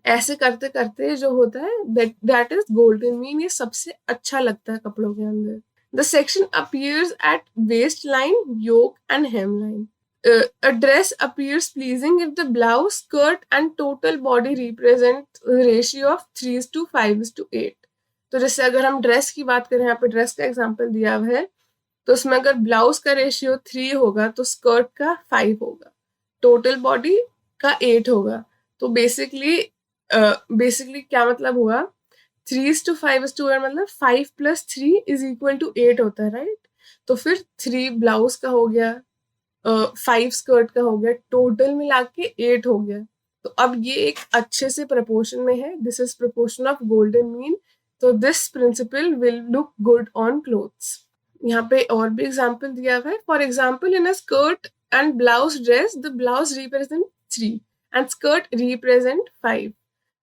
ऐसे करते करते जो होता है दैट इज गोल्डन मीन, ये सबसे अच्छा लगता है कपड़ों के अंदर। The section appears at waist line, yoke and hem line. A dress appears pleasing if the blouse, skirt and total body represent ratio of 3:5:8. तो जैसे अगर हम ड्रेस की बात करें, यहाँ पे ड्रेस का एग्जांपल दिया हुआ है, तो उसमें अगर ब्लाउज का रेशियो 3 होगा तो स्कर्ट का 5 होगा, टोटल बॉडी का 8 होगा। तो बेसिकली क्या मतलब हुआ, 3:5:8 मतलब 5+3=8 होता है, राइट। तो फिर 3 ब्लाउज का हो गया, 5 स्कर्ट का हो गया, टोटल मिला के 8 हो गया। तो अब ये एक अच्छे से प्रपोर्शन में है, this is proportion of golden mean. तो this principle will look good on clothes. यहाँ पे और भी एग्जाम्पल दिया हुआ है, for example in a skirt and blouse dress the blouse represent 3 and skirt represent 5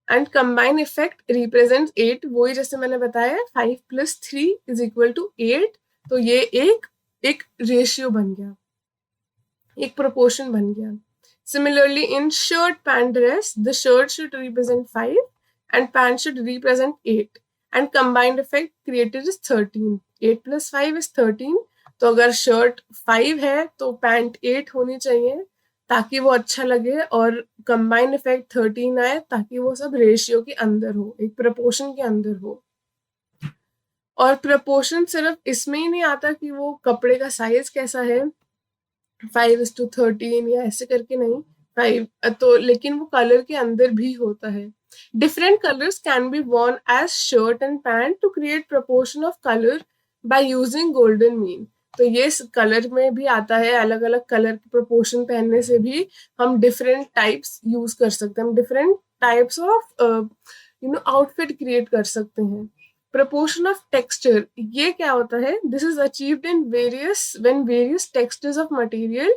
and combine effect represent 8। वही जैसे मैंने बताया 5+3=8। तो ये एक रेशियो बन गया, एक प्रोपोर्शन बन गया। Similarly in shirt pant dress the shirt should represent 5 and pant should represent 8 and combined effect created is 13। 8+5=13। तो अगर शर्ट 5 है तो पैंट 8 होनी चाहिए, ताकि वो अच्छा लगे, और कंबाइंड इफेक्ट 13 आए ताकि वो सब रेशियो के अंदर हो, एक प्रपोर्शन के अंदर हो। और प्रपोर्शन सिर्फ इसमें ही नहीं आता कि वो कपड़े का साइज कैसा है, 5:13 या ऐसे करके नहीं, 5 तो, लेकिन वो कलर के अंदर भी होता है। Different colours can be worn as shirt and pant to create proportion of colour by using golden mean. तो ये कलर में भी आता है, अलग अलग कलर के प्रपोर्शन पहनने से भी हम डिफरेंट टाइप्स यूज कर सकते हैं, हम different types of outfit create कर सकते हैं। प्रपोर्शन ऑफ टेक्सचर, ये क्या होता है? This is achieved in various textures of material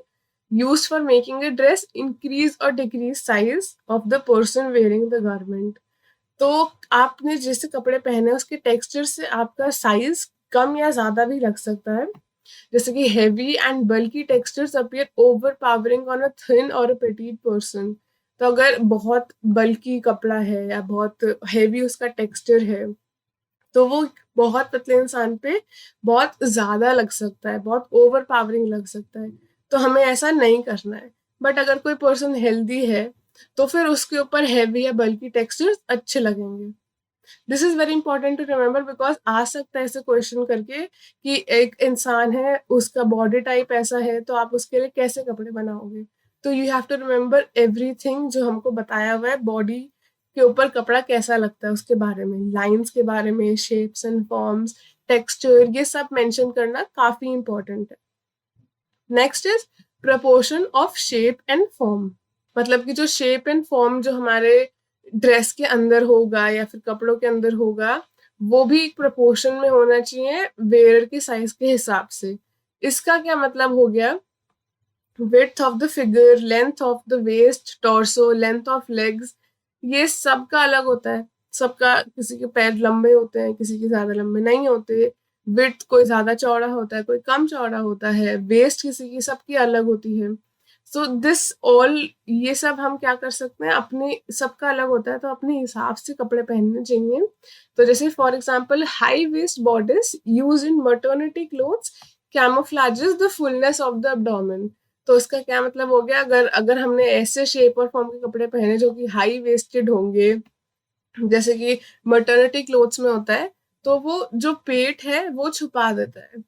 used for making a dress increase or decrease size of the person wearing the garment। तो आपने जैसे कपड़े पहने उसके टेक्सचर से आपका साइज कम या ज्यादा भी लग सकता है। जैसे कि heavy and bulky textures appear over powering on a thin और अ पेटीट पर्सन। तो अगर बहुत बल्की कपड़ा है या बहुत हेवी उसका टेक्सचर है, तो वो बहुत पतले इंसान पे बहुत ज्यादा लग सकता है, बहुत ओवर पावरिंग लग सकता है। तो हमें ऐसा नहीं करना है। बट अगर कोई पर्सन हेल्दी है तो फिर उसके ऊपर हैवी या बल्कि टेक्सचर्स अच्छे लगेंगे। This is very important to remember, because आ सकता है ऐसे क्वेश्चन करके कि एक इंसान है, उसका बॉडी टाइप ऐसा है, तो आप उसके लिए कैसे कपड़े बनाओगे। तो you have to remember everything जो हमको बताया हुआ है, बॉडी के ऊपर कपड़ा कैसा लगता है उसके बारे में, लाइंस के बारे में, शेप्स एंड फॉर्म्स, टेक्सचर, ये सब मेंशन करना काफी इंपॉर्टेंट है। Next is proportion of shape and form. मतलब कि जो शेप एंड फॉर्म जो हमारे ड्रेस के अंदर होगा या फिर कपड़ों के अंदर होगा, वो भी एक प्रपोर्शन में होना चाहिए वेयर के साइज के हिसाब से। इसका क्या मतलब हो गया? Width of the figure, length of the waist, torso, length of legs, ये सबका अलग होता है। सबका, किसी के पैर लंबे होते हैं, किसी के ज्यादा लंबे नहीं होते। विड्थ कोई ज्यादा चौड़ा होता है, कोई कम चौड़ा होता है। वेस्ट किसी की, सबकी अलग होती है। सो दिस ऑल, ये सब हम क्या कर सकते हैं, अपने सबका अलग होता है तो अपने हिसाब से कपड़े पहनने चाहिए। तो जैसे for example, high waist bodies use in maternity clothes camouflages the fullness of the abdomen. तो इसका क्या मतलब हो गया? अगर अगर हमने ऐसे शेप और फॉर्म के कपड़े पहने जो कि हाई वेस्टेड होंगे, जैसे कि मटर्निटी क्लोथ्स में होता है, तो वो जो पेट है वो छुपा देता है।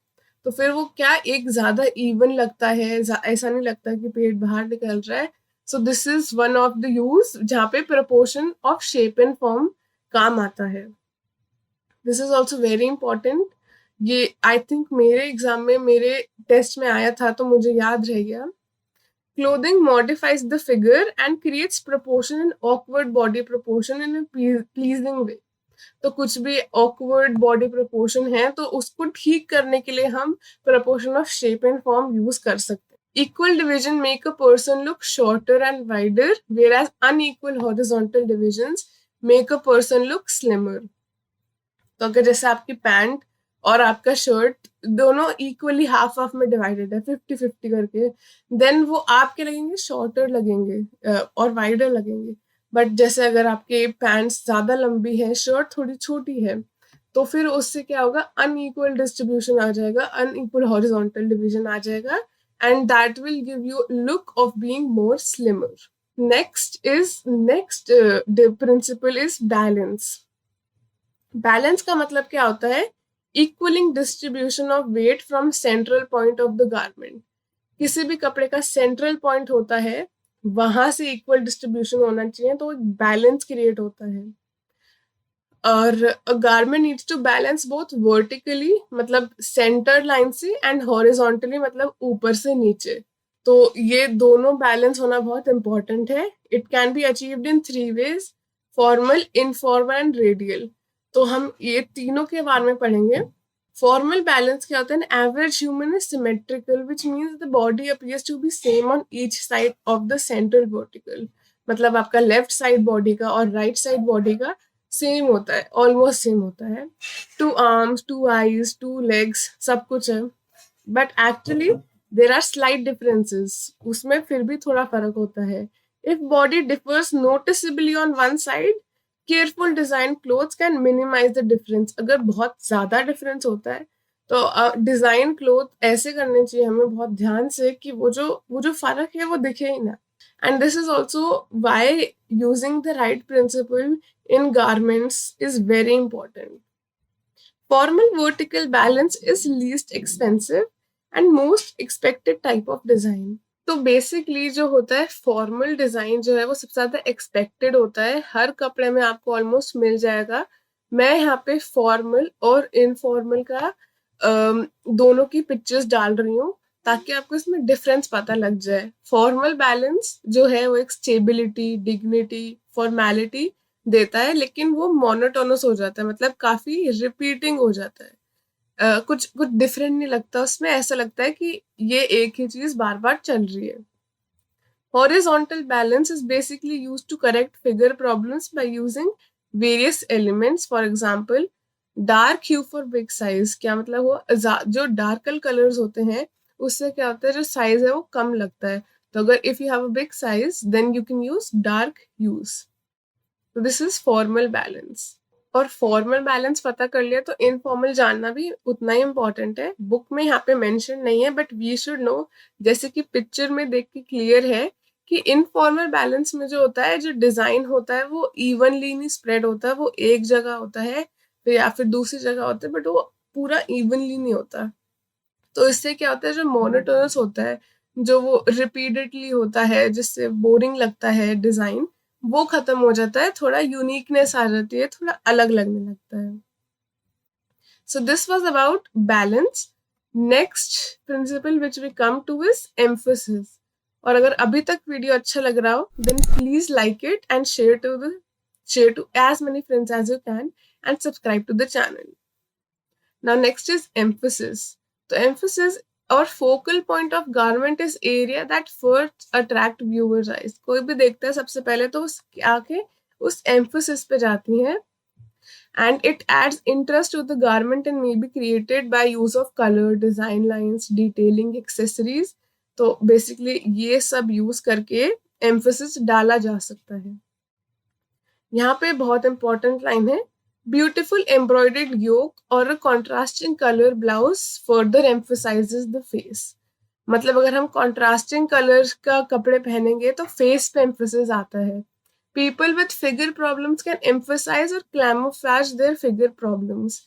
तो फिर वो क्या, एक ज्यादा इवन लगता है, ऐसा नहीं लगता कि पेट बाहर निकल रहा है। So this is one of the use जहाँ पे proportion of shape and form काम आता है। This is also very important. ये आई थिंक मेरे एग्जाम में, मेरे टेस्ट में आया था, तो मुझे याद रह गया। Clothing modifies the figure and creates proportion in awkward body proportion in pleasing way. तो कुछ भी ऑकवर्ड बॉडी प्रपोर्शन है तो उसको ठीक करने के लिए हम proportion of shape and form use कर सकते हैं। Equal division make a person look shorter and wider, whereas unequal horizontal divisions make a person look slimmer. तो अगर जैसे आपकी पैंट और आपका शर्ट दोनों इक्वली हाफ हाफ में डिवाइडेड है, 50-50 करके, देन वो आपके लगेंगे शॉर्टर लगेंगे और वाइडर लगेंगे। बट जैसे अगर आपके पैंट्स ज्यादा लंबी है, शर्ट थोड़ी छोटी है, तो फिर उससे क्या होगा, अनइक्वल डिस्ट्रीब्यूशन आ जाएगा, अनइक्वल हॉरिजॉन्टल डिवीजन आ जाएगा, and that will give you look of being more slimmer. Next principle is balance. Balance का मतलब क्या होता है? Equaling distribution of weight from central point of the garment. किसी भी कपड़े का सेंट्रल पॉइंट होता है, वहां से इक्वल डिस्ट्रीब्यूशन होना चाहिए, तो एक बैलेंस क्रिएट होता है। और a garment needs to balance both vertically, मतलब सेंटर लाइन से, एंड हॉरिजॉन्टली, मतलब ऊपर से नीचे। तो ये दोनों बैलेंस होना बहुत इंपॉर्टेंट है। It can be achieved in 3 ways: formal, informal and radial. तो हम ये तीनों के बारे में पढ़ेंगे। फॉर्मल बैलेंस क्या होता है? An average human is symmetrical, which means the body appears to be same on each side of the central vertical. मतलब आपका लेफ्ट साइड बॉडी का और राइट साइड बॉडी का सेम होता है, ऑलमोस्ट सेम होता है। 2 आर्म्स, 2 आईज, 2 लेग्स, सब कुछ है। But actually there are slight differences, उसमें फिर भी थोड़ा फर्क होता है। If body differs noticeably on one side, careful design clothes can minimise the difference. अगर बहुत ज्यादा डिफरेंस होता है तो डिजाइन क्लोथ ऐसे करने चाहिए हमें बहुत ध्यान से कि वो जो फर्क है वो दिखे ही ना। And this is also why using the right principle in garments is very important. Formal vertical balance is least expensive and most expected type of design. तो बेसिकली जो होता है फॉर्मल डिजाइन जो है वो सबसे ज्यादा एक्सपेक्टेड होता है, हर कपड़े में आपको ऑलमोस्ट मिल जाएगा। मैं यहाँ पे फॉर्मल और इनफॉर्मल का दोनों की पिक्चर्स डाल रही हूँ ताकि आपको इसमें डिफरेंस पता लग जाए। फॉर्मल बैलेंस जो है वो एक स्टेबिलिटी, डिग्निटी, फॉर्मेलिटी देता है, लेकिन वो मोनोटोनस हो जाता है, मतलब काफी रिपीटिंग हो जाता है। कुछ कुछ डिफरेंट नहीं लगता उसमें, ऐसा लगता है कि ये एक ही चीज बार बार चल रही है। Horizontal balance is basically used to correct figure problems by using various elements. For example, dark hue for big size। क्या मतलब हुआ, जो डार्कल कलर्स होते हैं उससे क्या होता है, जो साइज है वो कम लगता है। तो अगर if you have a big size then you can use dark hues. तो दिस इज फॉर्मल बैलेंस। और फॉर्मल बैलेंस पता कर लिया तो इनफॉर्मल जानना भी उतना ही इम्पोर्टेंट है। बुक में यहाँ पे मेंशन नहीं है बट वी शुड नो, जैसे कि पिक्चर में देख के क्लियर है कि इनफॉर्मल बैलेंस में जो होता है, जो डिजाइन होता है वो इवनली नहीं स्प्रेड होता है, वो एक जगह होता है फिर या फिर दूसरी जगह होता है, बट वो पूरा इवनली नहीं होता। तो इससे क्या होता है, जो मोनोटोनस होता है, जो वो रिपीटेडली होता है जिससे बोरिंग लगता है डिजाइन, वो खत्म हो जाता है, थोड़ा यूनिकनेस आ जाती है, थोड़ा अलग लगने लगता है। So this was about balance. Next principle which we come to is emphasis. और अगर अभी तक वीडियो अच्छा लग रहा हो then please like it and share to as many friends as you can and subscribe to the channel. Now next is emphasis. So emphasis or focal point of garment is area that first attract viewers eyes. कोई भी देखता है सबसे पहले तो उसकी आंखें उस emphasis पे जाती हैं, and it adds interest to the garment and may be created by use of color, design lines, detailing, accessories. तो basically ये सब यूज करके emphasis डाला जा सकता है। यहाँ पे बहुत इंपॉर्टेंट लाइन है, ब्यूटिफुल एम्ब्रॉयडर्ड योक और contrasting colour blouse further emphasises the face. मतलब अगर हम कॉन्ट्रास्टिंग कलर का कपड़े पहनेंगे तो फेस पे एम्फोसिस आता है। People with figure problems can emphasise और कैमोफ्लेज देयर फिगर प्रॉब्लम्स।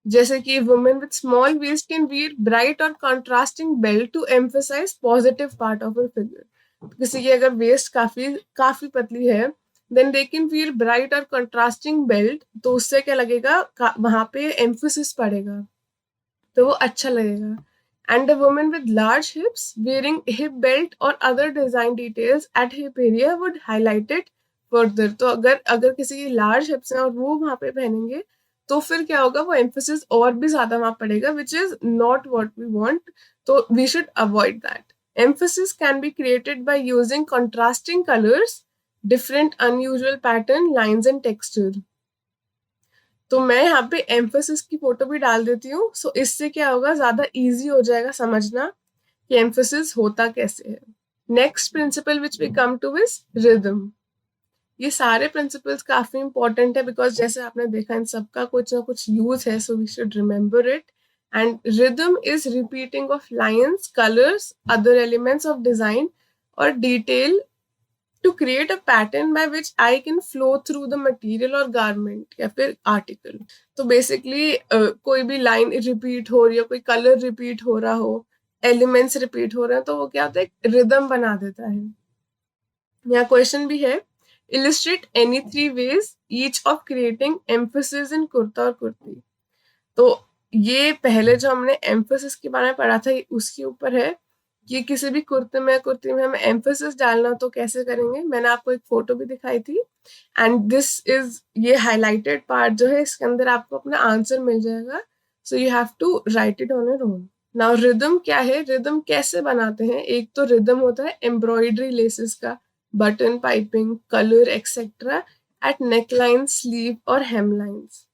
जैसे कि women with small waist can wear bright और contrasting belt to emphasise positive part of her figure. किसी की अगर वेस्ट काफी काफी पतली है then they can wear bright और कंट्रास्टिंग बेल्ट, तो उससे क्या लगेगा, वहां पे एम्फोसिस पड़ेगा तो वो अच्छा लगेगा। And a woman with large hips wearing hip belt और other design details at hip area would highlight it further. तो अगर अगर किसी की लार्ज हिप्स हैं और वो वहां पे पहनेंगे तो फिर क्या होगा, वो एम्फोसिस और भी ज्यादा वहां पड़ेगा, which is not what we want. तो we should avoid that. Emphasis can be created by using contrasting colors, different unusual pattern, lines and texture. तो मैं यहाँ पे एम्फोसिस की फोटो भी डाल देती हूँ, सो इससे क्या होगा, ज्यादा इजी हो जाएगा समझना कि एम्फोसिस होता कैसे है। Next principle which we come to is rhythm. ये सारे प्रिंसिपल्स काफी इंपॉर्टेंट है बिकॉज जैसे आपने देखा इन सबका कुछ ना कुछ यूज है, so we should remember it. And rhythm is repeating of lines, colours, other elements of design और detail to create a pattern by which I can flow through the material or garment या फिर article। तो basically कोई भी line repeat हो रही है, कोई color repeat हो रहा हो, elements repeat हो रहे हैं, तो वो क्या होता है, rhythm बना देता है। यहाँ क्वेश्चन भी है, illustrate any 3 ways each of creating emphasis in kurta और कुर्ती। तो ये पहले जो हमने emphasis के बारे में पढ़ा था उसके ऊपर है कि किसी भी कुर्ती में हमें एम्फोसिस डालना तो कैसे करेंगे। मैंने आपको एक फोटो भी दिखाई थी एंड दिस इज, ये हाईलाइटेड पार्ट जो है इसके अंदर आपको अपना आंसर मिल जाएगा, so you have to write it on your own. Now rhythm क्या है, रिदम कैसे बनाते हैं। एक तो रिदम होता है एम्ब्रॉयडरी लेसेस का, button, piping, colour etcetera at neck line, sleeve और हेम लाइन्स।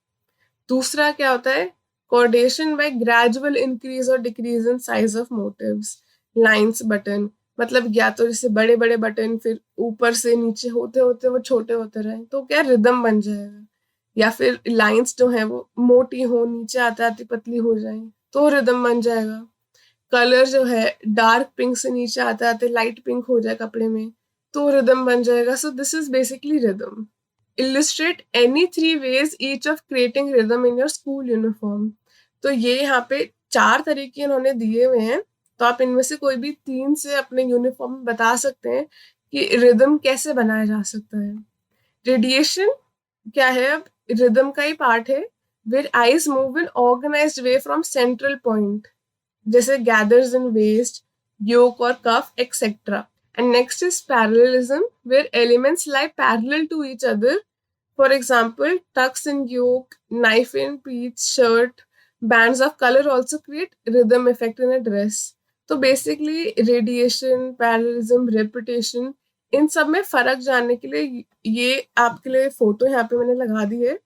दूसरा क्या होता है, कोऑर्डिनेशन बाय ग्रेजुअल इंक्रीज और decrease in size of motifs, lines, button, मतलब या तो जैसे बड़े बड़े बटन फिर ऊपर से नीचे होते होते वो छोटे होते रहे तो क्या रिदम बन जाएगा, या फिर लाइन्स जो है वो मोटी हो नीचे आते आती पतली हो जाए तो रिदम बन जाएगा। कलर जो है डार्क पिंक से नीचे आते आते लाइट पिंक हो जाए कपड़े में तो रिदम बन जाएगा. सो this is basically rhythm. Illustrate any 3 ways each of creating rhythm in your school uniform. तो ये यहाँ पे 4 तरीके इन्होंने दिए हुए हैं, तो आप इनमें से कोई भी 3 से अपने यूनिफॉर्म में बता सकते हैं कि रिदम कैसे बनाया जा सकता है. रेडिएशन क्या है? अब रिदम का ही पार्ट है. Where eyes move in organized way from central point, जैसे गैदर्स इन वेस्ट, योक और cuff etcetera. And next is parallelism, where elements lie parallel to each other. For example, tucks in yoke, knife in pleats, shirt, bands of color also create rhythm effect in a dress. तो basically radiation, parallelism, repetition, इन सब में फर्क जानने के लिए ये आपके लिए फोटो यहाँ पे मैंने लगा दी है.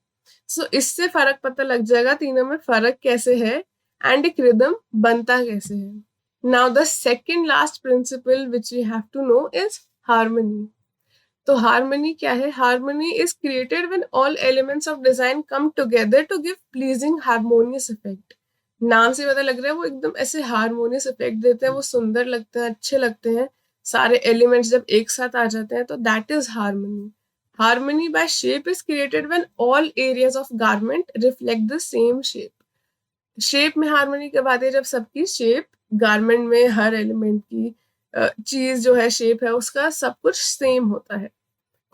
सो इससे फर्क पता लग जाएगा तीनों में फर्क कैसे है एंड एक रिदम बनता कैसे है. Now the second last principle which we have to know is harmony. तो harmony क्या है? Harmony is created when all elements of design come together to give pleasing harmonious effect. नाम से पता लग रहा है वो एकदम ऐसे harmonious effect देते हैं, वो सुंदर लगते हैं, अच्छे लगते हैं. सारे elements जब एक साथ आ जाते हैं तो that is harmony. Harmony by shape is created when all areas of garment reflect the same shape. Shape में हार्मनी कब आती है? जब सबकी शेप गारमेंट में हर एलिमेंट की चीज जो है शेप है उसका सब कुछ सेम होता है.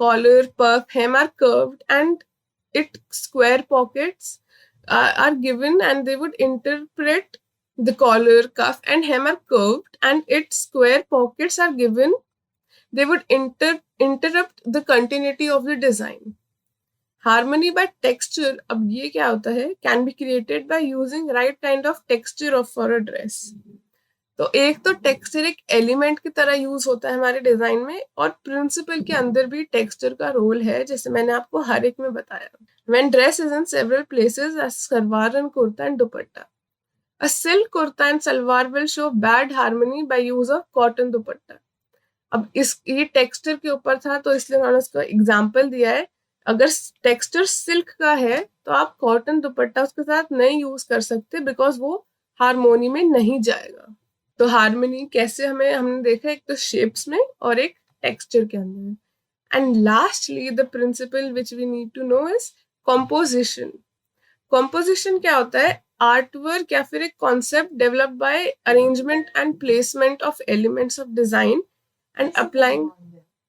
Collar, puff, hem are curved and it square pockets are given and they would interpret the collar, cuff and hem are curved and its square pockets are given. They would interrupt the continuity of the design. Harmony by texture, अब ये क्या होता है? Can be created by using right kind of texture of for a dress. तो एक तो टेक्सचर एक एलिमेंट की तरह यूज होता है हमारे डिजाइन में, और प्रिंसिपल के अंदर भी टेक्सचर का रोल है, जैसे मैंने आपको हर एक में बताया. When dress is in several places as salwar and kurta and dupatta. A silk kurta and salwar will show bad harmony by use of cotton dupatta. अब इस ये टेक्सचर के ऊपर था तो इसलिए उन्होंने उसका एग्जाम्पल दिया है. अगर टेक्सचर सिल्क का है तो आप कॉटन दुपट्टा उसके साथ नहीं यूज कर सकते बिकॉज वो हारमोनी में नहीं जाएगा. तो हारमोनी कैसे हमने देखा, एक तो शेप्स में और एक टेक्सचर के अंदर. And lastly the principle which we need to know is composition. Composition क्या होता है? आर्टवर्क या फिर एक concept develop by arrangement and placement of elements of design and applying.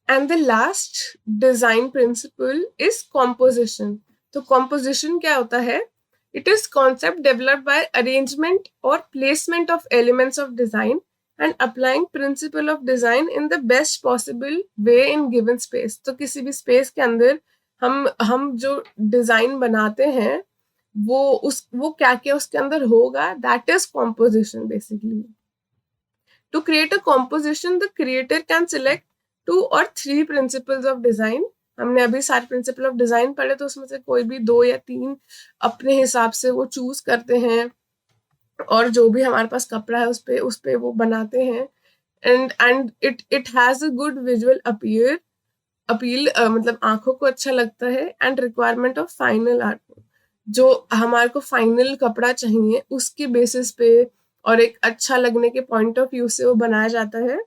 And the last design principle is composition. तो composition क्या होता है? It is concept developed by arrangement or placement of elements of design and applying principle of design in the best possible way in given space. तो किसी भी space के अंदर हम जो design बनाते हैं वो क्या क्या उसके अंदर होगा, that is composition basically. To create a composition, the creator can select 2 or 3 principles of design. हमने अभी सारे प्रिंसिपल ऑफ डिजाइन पढ़े, तो उसमें से कोई भी 2 या 3 अपने हिसाब से वो चूज करते हैं और जो भी हमारे पास कपड़ा है उस पे वो बनाते हैं. And it has a good visual appeal मतलब आंखों को अच्छा लगता है. And requirement of final art, जो हमारे को फाइनल कपड़ा चाहिए उसके बेसिस पे और एक अच्छा लगने के पॉइंट ऑफ व्यू से वो बनाया जाता है.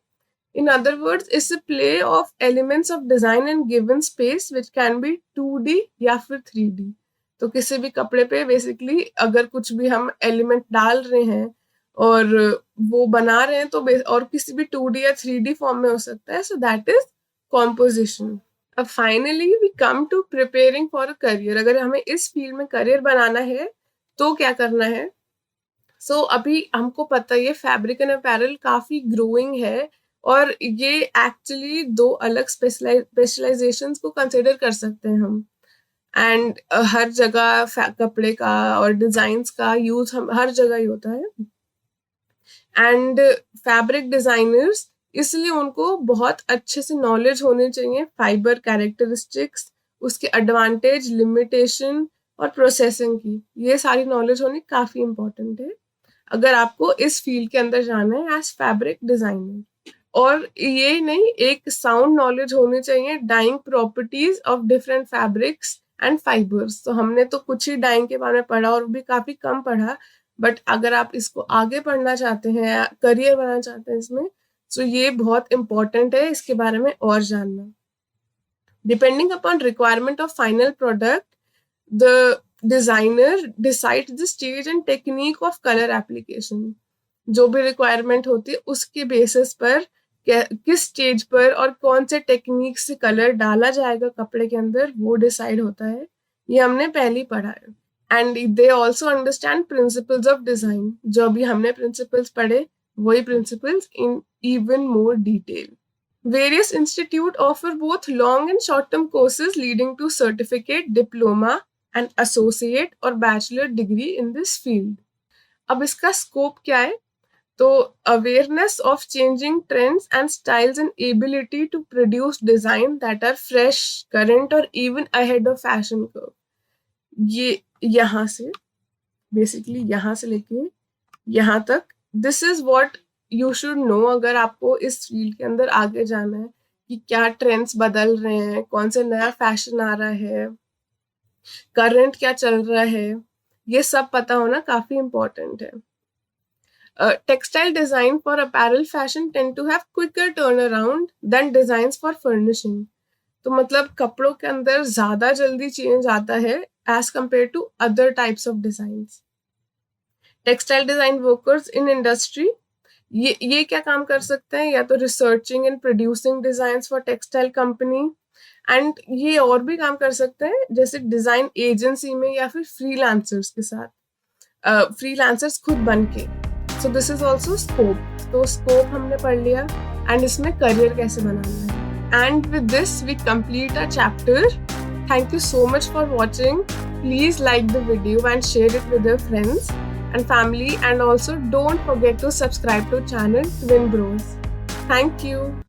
In other words, it's a play of elements of design in given space which can be 2D या फिर 3D. तो किसी भी कपड़े पे बेसिकली अगर कुछ भी हम एलिमेंट डाल रहे हैं और वो बना रहे हैं तो और किसी भी 2D या 3D फॉर्म में हो सकता है. So that is composition. अब finally we come to preparing for a career. अगर हमें इस फील्ड में करियर बनाना है तो क्या करना है? सो अभी हमको पता है फैब्रिक एंड अपैरल काफी ग्रोइंग है और ये एक्चुअली 2 अलग स्पेशलाइजेशंस को कंसिडर कर सकते हैं हम. एंड हर जगह कपड़े का और डिजाइन्स का यूज हम हर जगह ही होता है. एंड फैब्रिक डिजाइनर्स इसलिए उनको बहुत अच्छे से नॉलेज होनी चाहिए फाइबर कैरेक्टरिस्टिक्स, उसके एडवांटेज, लिमिटेशन और प्रोसेसिंग की. ये सारी नॉलेज होनी काफी इंपॉर्टेंट है अगर आपको इस फील्ड के अंदर जाना है एज फैब्रिक डिजाइनर. और ये नहीं, एक साउंड नॉलेज होनी चाहिए dyeing properties of different fabrics and fibres. तो हमने तो कुछ ही डाइंग के बारे में पढ़ा और भी काफी कम पढ़ा, बट अगर आप इसको आगे पढ़ना चाहते हैं, करियर बनाना चाहते हैं इसमें, सो ये बहुत इंपॉर्टेंट है इसके बारे में और जानना. Depending upon requirement of final product, the designer decides the stage and technique of color application. जो भी रिक्वायरमेंट होती है उसके बेसिस पर किस स्टेज पर और कौन से टेक्निक से कलर डाला जाएगा कपड़े के अंदर वो डिसाइड होता है. ये हमने पहले ही पढ़ा है. And they also understand principles of design. जो अभी हमने प्रिंसिपल्स पढ़े वही principles in even more detail. Various institutes offer both long and short-term courses leading to certificate, diploma, and associate or bachelor degree in this field. अब इसका स्कोप क्या है? तो awareness of changing trends and styles and ability to produce design that are fresh, current, or even ahead of fashion curve. ये यहाँ से बेसिकली यहाँ से लेके यहाँ तक this is what you should know अगर आपको इस फील्ड के अंदर आगे जाना है कि क्या ट्रेंड्स बदल रहे हैं, कौन से नया फैशन आ रहा है, करंट क्या चल रहा है, ये सब पता होना काफी इम्पोर्टेंट है. Textile design for apparel fashion tend to have quicker turnaround than designs for furnishing. तो मतलब कपड़ों के अंदर ज्यादा जल्दी चेंज आता है as compared to other types of designs. Textile design workers in industry ये क्या काम कर सकते हैं? या तो researching and producing designs for textile company, and ये और भी काम कर सकते हैं जैसे डिजाइन एजेंसी में या फिर फ्रीलांसर्स के साथ, फ्रीलांसर्स खुद बन के. So this is also scope. तो स्कोप हमने पढ़ लिया एंड इसमें करियर कैसे बनाना है. And with this we complete a chapter. Thank you so much for watching. Please like the video and share it with your friends and family, and also don't forget to subscribe to channel Twin Bros. Thank you.